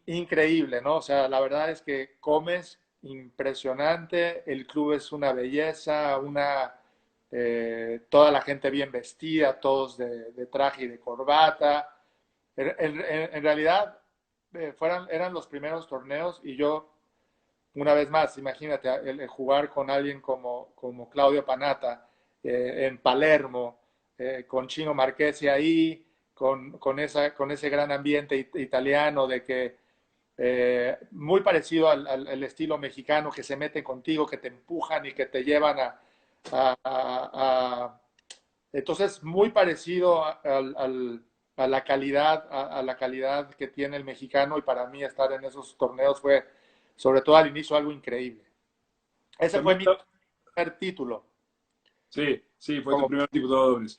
increíble, ¿no? O sea, la verdad es que comes impresionante, el club es una belleza, toda la gente bien vestida, todos de traje y de corbata. En realidad, eran los primeros torneos y yo, una vez más, imagínate, el jugar con alguien como Claudio Panatta en Palermo, con Chino Marchesi ahí, con ese gran ambiente italiano de que muy parecido al estilo mexicano, que se meten contigo, que te empujan y que te llevan a, a entonces, muy parecido a la calidad que tiene el mexicano, y para mí estar en esos torneos fue, sobre todo al inicio, algo increíble. Ese fue También, mi primer título. sí, sí, fue tu Como, primer tipo de dobles.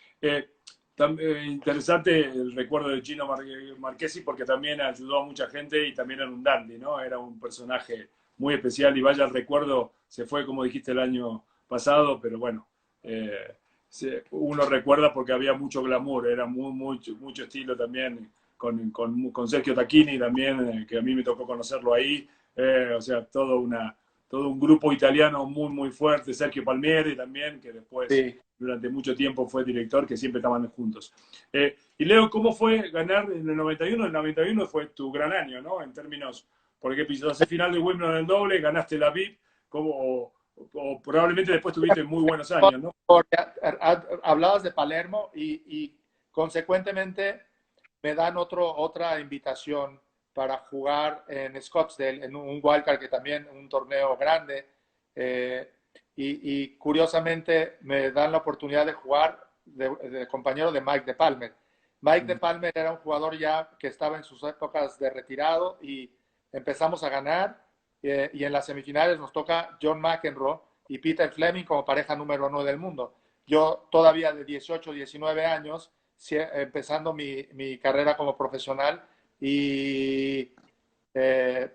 Interesante el recuerdo de Gino Marchesi porque también ayudó a mucha gente y también era un dandy, ¿no? Era un personaje muy especial y vaya el recuerdo, se fue como dijiste el año pasado, pero bueno, eh, uno recuerda porque había mucho glamour, era mucho estilo también con Sergio Tacchini también, que a mí me tocó conocerlo ahí, o sea, todo un grupo italiano muy fuerte, Sergio Palmieri también, que después sí, durante mucho tiempo fue director, que siempre estaban juntos. Y Leo, ¿cómo fue ganar en el 91? El 91 fue tu gran año, ¿no? En términos, porque pisaste final de Wimbledon en doble, ganaste la VIP, o probablemente después tuviste muy buenos años, ¿no? porque hablabas de Palermo y consecuentemente me dan otra invitación para jugar en Scottsdale, en un wildcard, que también un torneo grande. eh, y curiosamente me dan la oportunidad de jugar de compañero de Mike de Palmer. Mike de Palmer era un jugador ya que estaba en sus épocas de retirado, y empezamos a ganar, y en las semifinales nos toca John McEnroe y Peter Fleming como pareja número 1 del mundo. Yo todavía de 18, 19 años, empezando mi carrera como profesional, y eh,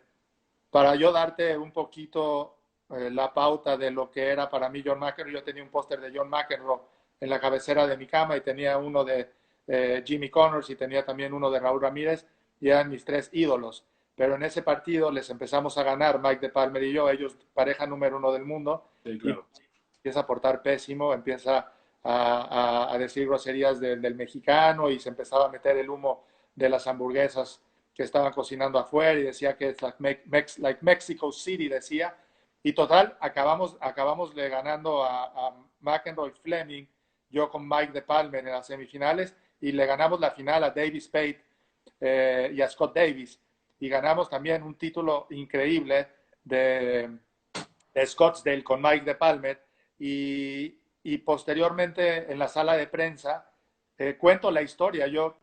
para yo darte un poquito la pauta de lo que era para mí John McEnroe, yo tenía un póster de John McEnroe en la cabecera de mi cama, y tenía uno de Jimmy Connors, y tenía también uno de Raúl Ramírez, y eran mis tres ídolos. Pero en ese partido les empezamos a ganar Mike de Palmer y yo, ellos pareja número 1 del mundo, Sí, y claro. empieza a portar pésimo, empieza a decir groserías del mexicano y se empezaba a meter el humo de las hamburguesas que estaban cocinando afuera y decía que es like Mexico City, decía. Y total, acabamos de ganando a McEnroe Fleming, yo con Mike de Palmer en las semifinales, y le ganamos la final a Davis Spade y a Scott Davis. Y ganamos también un título increíble de Scottsdale con Mike de Palmer. Y posteriormente en la sala de prensa cuento la historia. Yo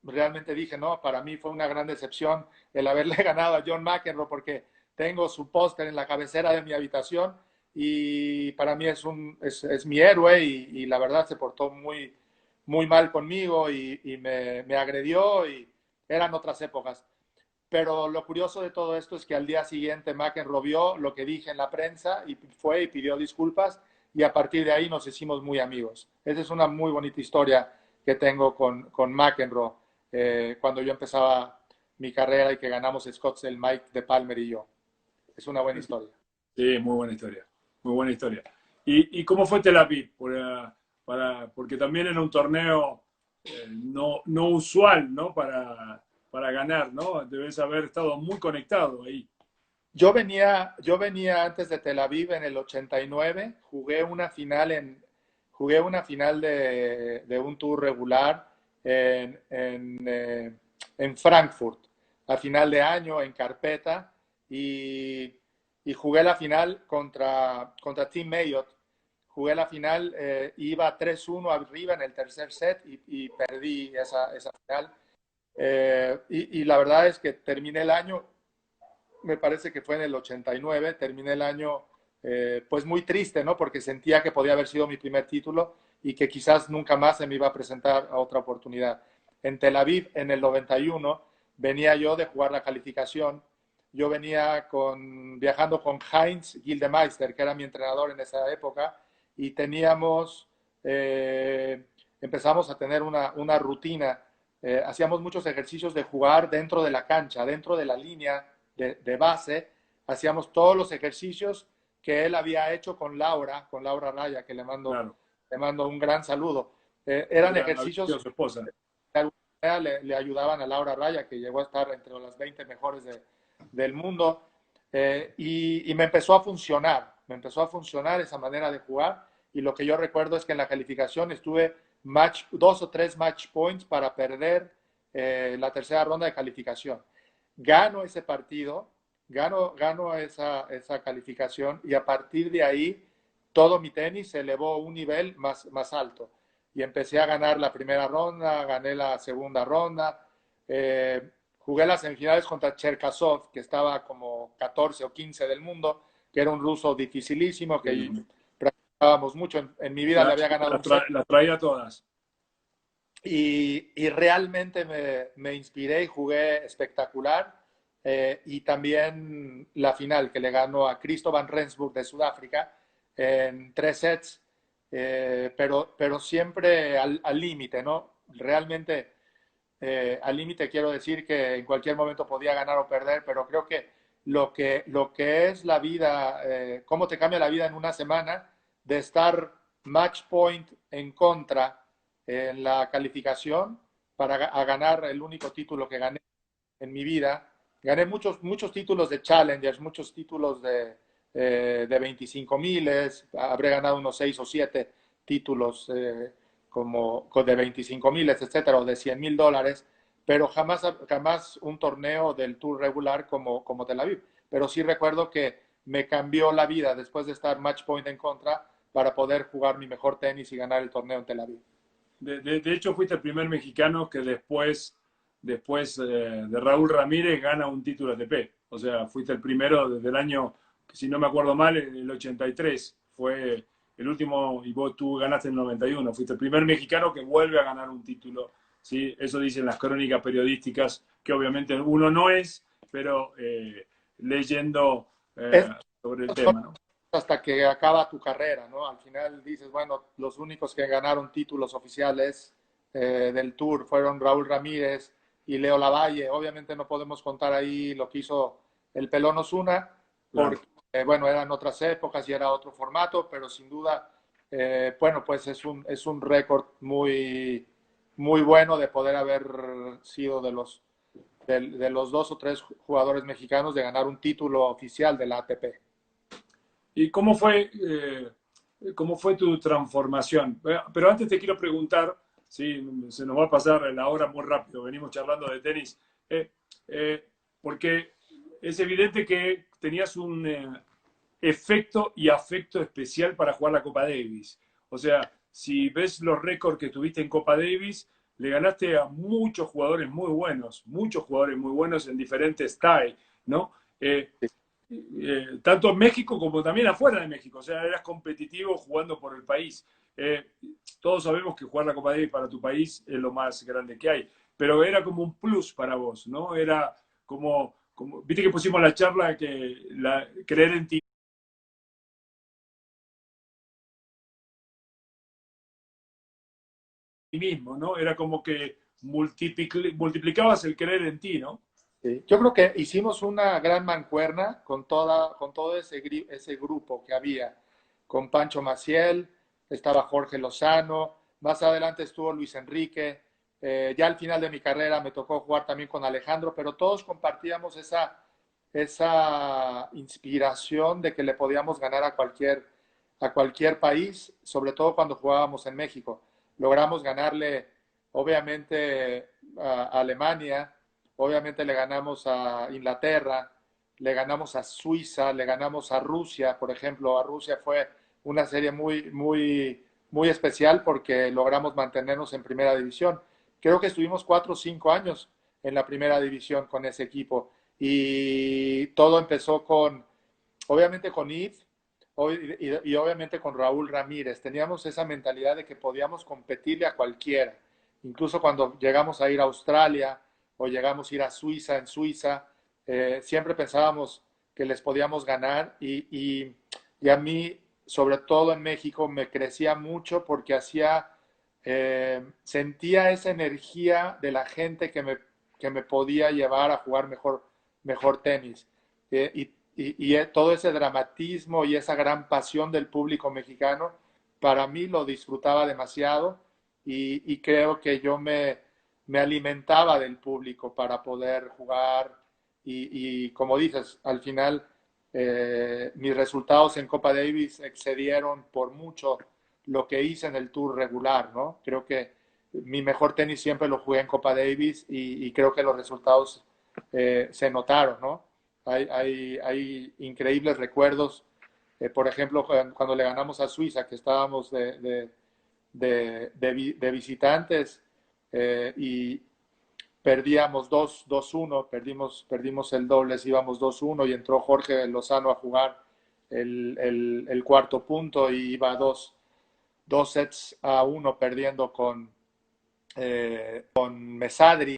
realmente dije, no, para mí fue una gran decepción el haberle ganado a John McEnroe porque tengo su póster en la cabecera de mi habitación y para mí es mi héroe y la verdad se portó muy mal conmigo y me agredió y eran otras épocas. Pero lo curioso de todo esto es que al día siguiente McEnroe vio lo que dije en la prensa y fue y pidió disculpas y a partir de ahí nos hicimos muy amigos. Esa es una muy bonita historia que tengo con McEnroe cuando yo empezaba mi carrera y que ganamos Scottsdale, Mike de Palmer y yo. Es una buena historia. Sí, muy buena historia. Muy buena historia. ¿Y cómo fue Tel Aviv? Porque también era un torneo no usual, ¿no? Para ganar, ¿no? Debes haber estado muy conectado ahí. Yo venía antes de Tel Aviv en el 89, jugué una final de un tour regular en Frankfurt, a final de año en carpeta, y, y jugué la final contra Tim Mayotte. Jugué la final, iba 3-1 arriba en el tercer set y perdí esa final. Y la verdad es que terminé el año, me parece que fue en el 89, terminé el año pues muy triste, ¿no? Porque sentía que podía haber sido mi primer título y que quizás nunca más se me iba a presentar a otra oportunidad. En Tel Aviv, en el 91, venía yo de jugar la calificación. Yo venía viajando con Heinz Gildemeister, que era mi entrenador en esa época, y empezamos a tener una rutina. Hacíamos muchos ejercicios de jugar dentro de la cancha, dentro de la línea de base, hacíamos todos los ejercicios que él había hecho con Laura Raya, que Claro. le mando un gran saludo. Sí, Eran ha visto a ejercicios su esposa. que de alguna manera le ayudaban a Laura Raya, que llegó a estar entre las 20 mejores del mundo, y me empezó a funcionar esa manera de jugar, y lo que yo recuerdo es que en la calificación estuve 2 o 3 match points para perder la tercera ronda de calificación. Gano ese partido, gano esa calificación y a partir de ahí todo mi tenis se elevó a un nivel más alto. Y empecé a ganar la primera ronda, gané la segunda ronda, jugué las semifinales contra Cherkasov, que estaba como 14 o 15 del mundo, que era un ruso dificilísimo, que Sí. practicábamos mucho. En mi vida le había ganado un set. Las traía todas. Y realmente me inspiré y jugué espectacular. Y también la final que le ganó a Christo van Rensburg de Sudáfrica en 3 sets, pero siempre al límite, ¿no? Realmente al límite quiero decir que en cualquier momento podía ganar o perder, pero creo que lo que es la vida, cómo te cambia la vida en una semana de estar match point en contra en la calificación para ganar el único título que gané en mi vida. Gané muchos títulos de Challengers, muchos títulos de 25 miles, habré ganado unos 6 o 7 títulos como de 25 miles, etcétera, o de $100,000, pero jamás un torneo del Tour regular como Tel Aviv. Pero sí recuerdo que me cambió la vida después de estar match point en contra para poder jugar mi mejor tenis y ganar el torneo en Tel Aviv. De hecho, fuiste el primer mexicano que después de Raúl Ramírez gana un título ATP. O sea, fuiste el primero desde el año, si no me acuerdo mal, el 83. Fue el último y tú ganaste en el 91. Fuiste el primer mexicano que vuelve a ganar un título. ¿Sí? Eso dicen las crónicas periodísticas, que obviamente uno no es, pero leyendo Es, sobre el tema, ¿no? hasta que acaba tu carrera, ¿no? Al final dices, bueno, los únicos que ganaron títulos oficiales del Tour fueron Raúl Ramírez y Leo Lavalle. Obviamente no podemos contar ahí lo que hizo el Pelón Osuna, Claro. porque, bueno, eran otras épocas y era otro formato, pero sin duda bueno, pues es un récord muy, muy bueno de poder haber sido de los dos o tres jugadores mexicanos de ganar un título oficial de la ATP. ¿Y cómo fue tu transformación? Pero antes te quiero preguntar, sí, se nos va a pasar la hora muy rápido, venimos charlando de tenis, eh, eh, porque es evidente que tenías un efecto y afecto especial para jugar la Copa Davis. O sea, si ves los récords que tuviste en Copa Davis, le ganaste a muchos jugadores muy buenos en diferentes TAE, ¿no? Tanto en México como también afuera de México. O sea, eras competitivo jugando por el país. Eh, todos sabemos que jugar la Copa Davis para tu país es lo más grande que hay, pero era como un plus para vos, ¿no? Era como viste que pusimos la charla que creer en ti mismo, ¿no? Era como que multiplicabas el creer en ti, ¿no? Sí. Yo creo que hicimos una gran mancuerna con todo ese grupo que había, con Pancho Maciel, estaba Jorge Lozano, más adelante estuvo Luis Enrique, ya al final de mi carrera me tocó jugar también con Alejandro, pero todos compartíamos esa inspiración de que le podíamos ganar a cualquier país, sobre todo cuando jugábamos en México. Logramos ganarle, obviamente, a Alemania. Obviamente le ganamos a Inglaterra, le ganamos a Suiza, le ganamos a Rusia, por ejemplo. A Rusia fue una serie muy, muy, muy especial porque logramos mantenernos en primera división. Creo que estuvimos 4 o 5 años en la primera división con ese equipo. Y todo empezó obviamente con Yves y obviamente con Raúl Ramírez. Teníamos esa mentalidad de que podíamos competirle a cualquiera. Incluso cuando llegamos a ir a Australia, o llegamos a ir a Suiza, en Suiza, siempre pensábamos que les podíamos ganar y a mí, sobre todo en México, me crecía mucho porque sentía esa energía de la gente que me podía llevar a jugar mejor tenis. Todo ese dramatismo y esa gran pasión del público mexicano, para mí lo disfrutaba demasiado y creo que me alimentaba del público para poder jugar y como dices, al final mis resultados en Copa Davis excedieron por mucho lo que hice en el Tour regular, ¿no? Creo que mi mejor tenis siempre lo jugué en Copa Davis y creo que los resultados se notaron, ¿no? Hay increíbles recuerdos, por ejemplo, cuando le ganamos a Suiza, que estábamos de visitantes y perdíamos 2-1, perdimos el dobles, íbamos 2-1 y entró Jorge Lozano a jugar el cuarto punto y iba 2 sets a 1 perdiendo con Mesadri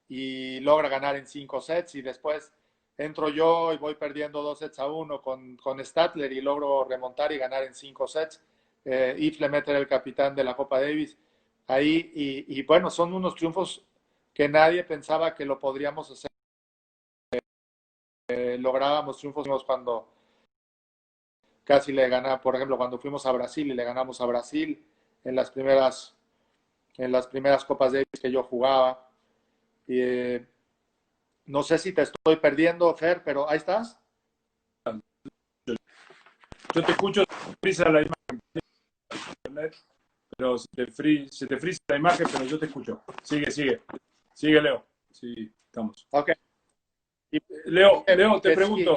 y logra ganar en 5 sets y después entro yo y voy perdiendo 2 sets a 1 con Statler y logro remontar y ganar en 5 sets. Yves Lemaitre era el capitán de la Copa Davis ahí y bueno, son unos triunfos que nadie pensaba que lo podríamos hacer. Lográbamos triunfos cuando casi le ganamos, por ejemplo, cuando fuimos a Brasil y le ganamos a Brasil en en las primeras Copas Davis que yo jugaba. No sé si te estoy perdiendo, Fer, pero ahí estás. Yo te escucho, frisa la imagen, pero se te frisa la imagen, pero yo te escucho. Sigue, Leo. Sí, estamos. Ok. Y Leo, te sí, pregunto.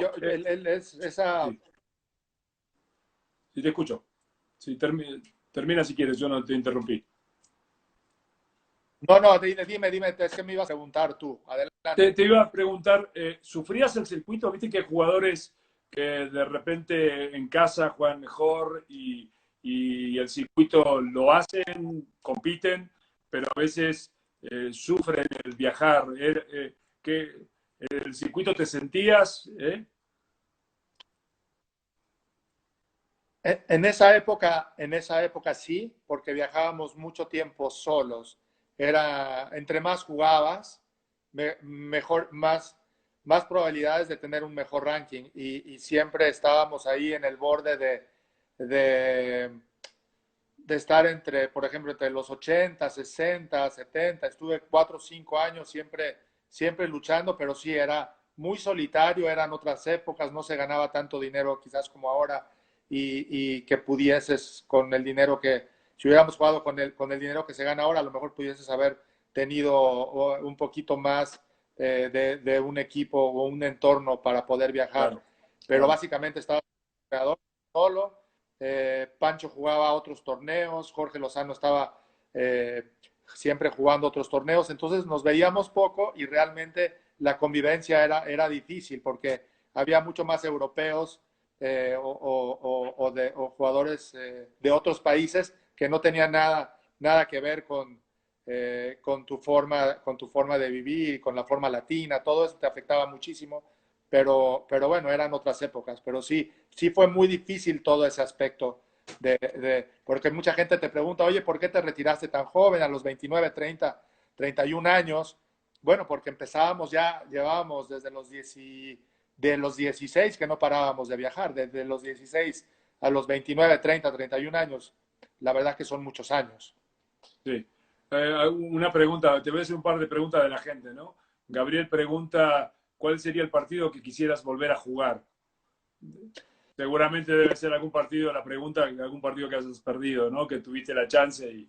esa. Sí, sí, te escucho. Sí, termina si quieres, yo no te interrumpí. No, no, dime, es que me ibas a preguntar tú. Adelante. Te iba a preguntar, ¿sufrías el circuito? Viste que hay jugadores que de repente en casa juegan mejor y el circuito lo hacen, compiten, pero a veces sufren el viajar. ¿Qué, ¿El circuito te sentías? En esa época sí, porque viajábamos mucho tiempo solos. Entre más jugabas, mejor, más probabilidades de tener un mejor ranking y siempre estábamos ahí en el borde de de estar entre, por ejemplo, entre los 80, 60, 70. Estuve 4 o 5 años siempre luchando, pero sí era muy solitario, eran otras épocas, no se ganaba tanto dinero quizás como ahora y que pudieses con el dinero que, si hubiéramos jugado con el dinero que se gana ahora, a lo mejor pudieses haber tenido un poquito más de un equipo o un entorno para poder viajar. Claro, Pero claro. básicamente estaba solo. Pancho jugaba otros torneos, Jorge Lozano estaba siempre jugando otros torneos, entonces nos veíamos poco y realmente la convivencia era difícil porque había mucho más europeos o jugadores de otros países que no tenían nada que ver con tu forma de vivir, con la forma latina, todo eso te afectaba muchísimo, pero bueno, eran otras épocas, pero sí fue muy difícil todo ese aspecto porque mucha gente te pregunta, oye, ¿por qué te retiraste tan joven a los 29, 30, 31 años? Bueno, porque llevábamos desde de los 16 que no parábamos de viajar, desde los 16 a los 29, 30, 31 años. La verdad que son muchos años. Sí. Una pregunta, te voy a hacer un par de preguntas de la gente, ¿no? Gabriel pregunta, ¿cuál sería el partido que quisieras volver a jugar? Seguramente debe ser algún partido, la pregunta, algún partido que hayas perdido, ¿no? Que tuviste la chance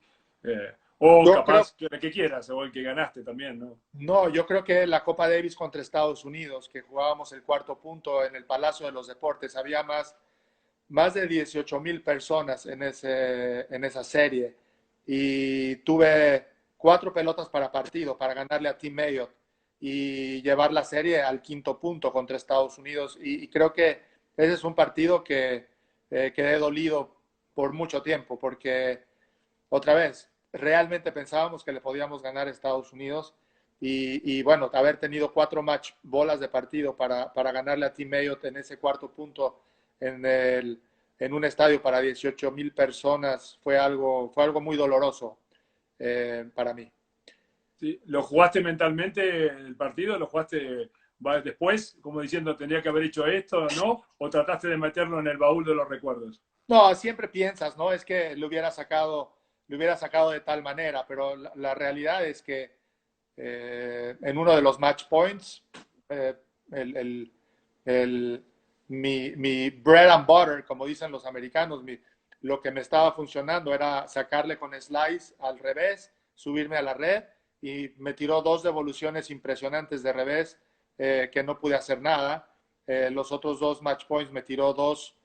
o Yo creo, capaz que quieras, o el que ganaste también, ¿no? no, yo creo que la Copa Davis contra Estados Unidos, que jugábamos el cuarto punto en el Palacio de los Deportes, había más de 18,000 personas en esa serie y tuve 4 pelotas para partido para ganarle a Team Mayotte y llevar la serie al quinto punto contra Estados Unidos y creo que ese es un partido que quedé dolido por mucho tiempo porque otra vez, realmente pensábamos que le podíamos ganar a Estados Unidos bueno, haber tenido 4 bolas de partido para ganarle a Team Mayotte en ese cuarto punto en un estadio para 18,000 personas fue algo muy doloroso para mí. Sí. ¿Lo jugaste mentalmente el partido? ¿Lo jugaste después, como diciendo, tendría que haber hecho esto, ¿no? ¿O trataste de meterlo en el baúl de los recuerdos? No, siempre piensas, ¿no? Es que lo hubiera sacado de tal manera, pero la realidad es que en uno de los match points, eh, el, el, el, mi bread and butter, como dicen los americanos, lo que me estaba funcionando era sacarle con slice al revés, subirme a la red y me tiró 2 devoluciones impresionantes de revés que no pude hacer nada. Los otros 2 match points me tiró dos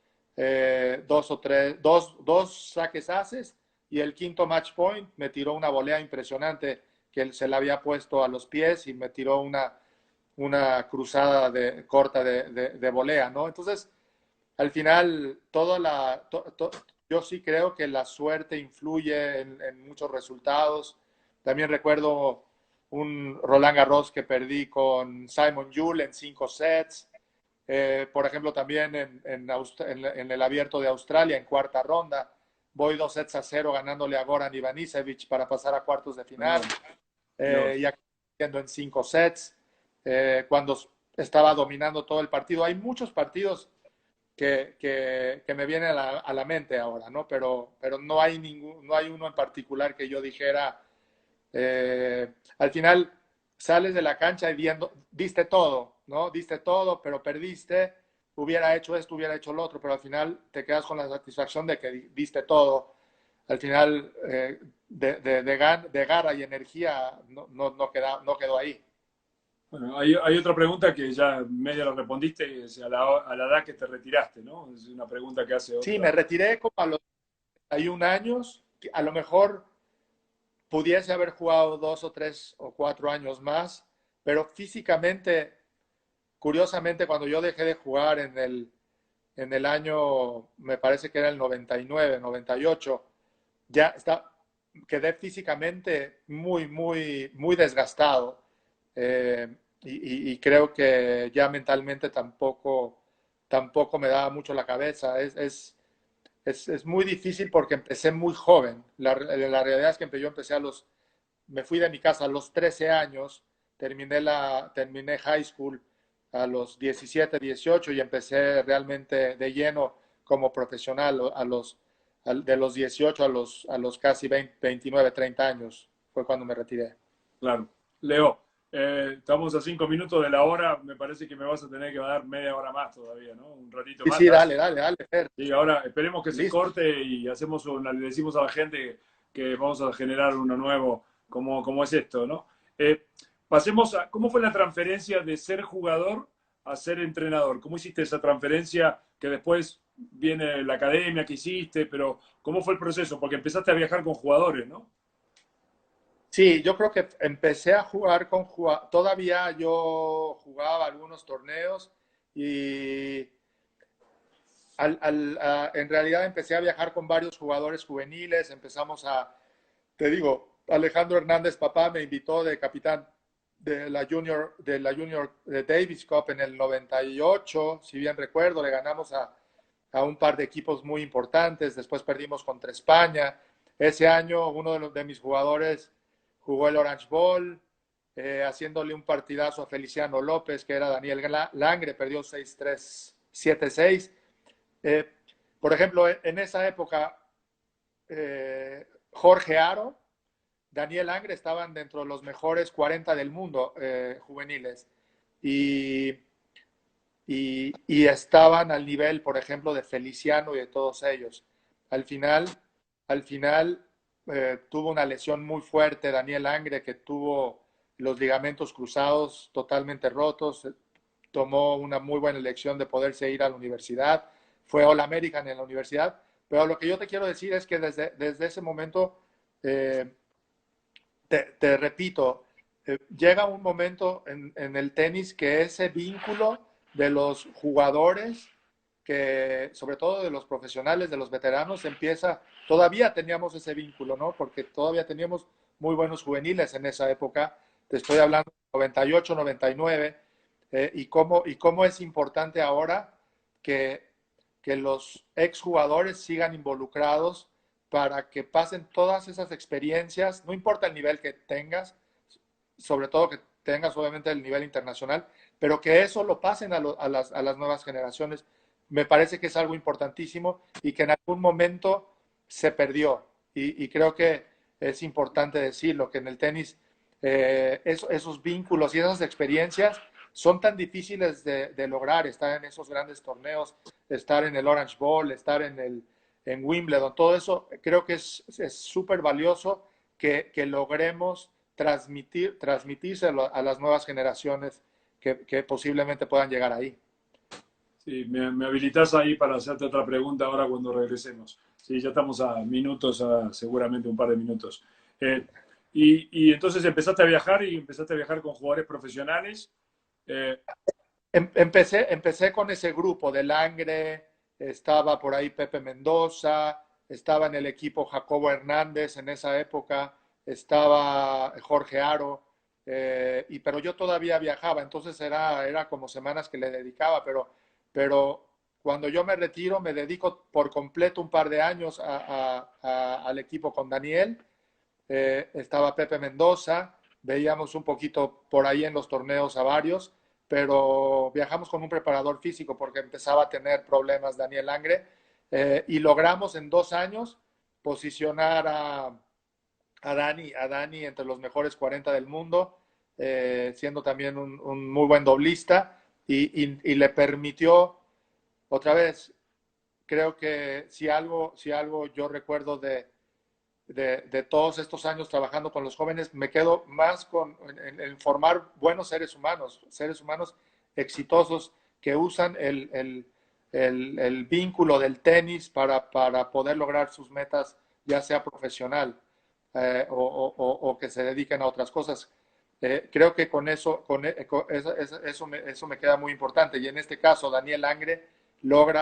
saques haces y el quinto match point me tiró una volea impresionante que él se la había puesto a los pies y me tiró una cruzada corta de volea, ¿no? Entonces, al final, yo sí creo que la suerte influye en muchos resultados. También recuerdo un Roland Garros que perdí con Simon Yule en 5 sets. Por ejemplo, también en el Abierto de Australia, en cuarta ronda, voy 2 sets a 0 ganándole a Goran Ivanisevic para pasar a cuartos de final. No, Dios. Y acabando en 5 sets, cuando estaba dominando todo el partido. Hay muchos partidos que me vienen a la mente ahora, ¿no? Pero no hay uno en particular que yo dijera, al final sales de la cancha y diste todo, ¿no? Diste todo, pero perdiste, hubiera hecho esto, hubiera hecho lo otro, pero al final te quedas con la satisfacción de que diste todo. Al final, de garra y energía no quedó ahí. Bueno, hay otra pregunta que ya medio lo respondiste, es a la edad que te retiraste, ¿no? Es una pregunta que hace Sí, me otra. retiré como a los 31 años, a lo mejor pudiese haber jugado 2 o 3 o 4 años más, pero físicamente, curiosamente, cuando yo dejé de jugar en el año, me parece que era el 99, 98, ya quedé físicamente muy desgastado. Y creo que ya mentalmente tampoco me daba mucho la cabeza. Es muy difícil porque empecé muy joven. La realidad es que yo empecé me fui de mi casa a los 13 años, terminé high school a los 17, 18 y empecé realmente de lleno como profesional de los 18 a los casi 20, 29, 30 años. Fue cuando me retiré. Claro. Leo, estamos a 5 minutos de la hora. Me parece que me vas a tener que dar media hora más todavía, ¿no? Un ratito Sí, más. sí, dale, dale, dale, Fer. Y ahora esperemos que se Listo. corte y le decimos a la gente que vamos a generar uno nuevo, como es esto, ¿no? Pasemos a, ¿cómo fue la transferencia de ser jugador a ser entrenador? ¿Cómo hiciste esa transferencia que después viene la academia que hiciste, pero ¿cómo fue el proceso? Porque empezaste a viajar con jugadores, ¿no? Sí, yo creo que empecé a jugar todavía yo jugaba algunos torneos y en realidad empecé a viajar con varios jugadores juveniles, te digo, Alejandro Hernández, papá, me invitó de capitán de la Junior de Davis Cup en el 98, si bien recuerdo, le ganamos a un par de equipos muy importantes, después perdimos contra España. Ese año uno de mis jugadores jugó el Orange Bowl, haciéndole un partidazo a Feliciano López, que era Daniel Langre, perdió 6-3, 7-6. Eh, por ejemplo, en esa época, Jorge Aro, Daniel Angre estaban dentro de los mejores 40 del mundo juveniles y, y estaban al nivel, por ejemplo, de Feliciano y de todos ellos. Al final, al final tuvo una lesión muy fuerte Daniel Angre, que tuvo los ligamentos cruzados totalmente rotos, tomó una muy buena elección de poderse ir a la universidad, fue All American en la universidad, pero lo que yo te quiero decir es que desde ese momento, eh, te repito, llega un momento en el tenis que ese vínculo de los jugadores, que sobre todo de los profesionales, de los veteranos, todavía teníamos ese vínculo, ¿no? Porque todavía teníamos muy buenos juveniles en esa época, te estoy hablando de 98, 99, y cómo es importante ahora que, que los exjugadores sigan involucrados para que pasen todas esas experiencias, no importa el nivel que tengas, sobre todo que tengas obviamente el nivel internacional, pero que eso lo pasen a las nuevas generaciones. Me parece que es algo importantísimo y que en algún momento se perdió. Y creo que es importante decirlo, que en el tenis esos vínculos y esas experiencias son tan difíciles de lograr, estar en esos grandes torneos, estar en el Orange Bowl, estar en Wimbledon, todo eso creo que es súper valioso que logremos transmitírselo a las nuevas generaciones que posiblemente puedan llegar ahí. Sí, me habilitas ahí para hacerte otra pregunta ahora cuando regresemos. Sí, ya estamos a minutos, seguramente un par de minutos. Eh, y entonces empezaste a viajar y empezaste a viajar con jugadores profesionales. Eh, Empecé con ese grupo de Langre, estaba por ahí Pepe Mendoza, estaba en el equipo Jacobo Hernández en esa época, estaba Jorge Aro, pero yo todavía viajaba, entonces era como semanas que le dedicaba, pero cuando yo me retiro me dedico por completo un par de años al equipo con Daniel, estaba Pepe Mendoza, veíamos un poquito por ahí en los torneos a varios, pero viajamos con un preparador físico porque empezaba a tener problemas Daniel Langre, y logramos en 2 años posicionar a Dani entre los mejores 40 del mundo, siendo también un muy buen doblista y le permitió, otra vez, creo que si algo yo recuerdo de todos estos años trabajando con los jóvenes, me quedo más en formar buenos seres humanos exitosos que usan el vínculo del tenis para poder lograr sus metas, ya sea profesional o que se dediquen a otras cosas. Creo que con eso, eso me queda muy importante. Y en este caso, Daniel Angre logra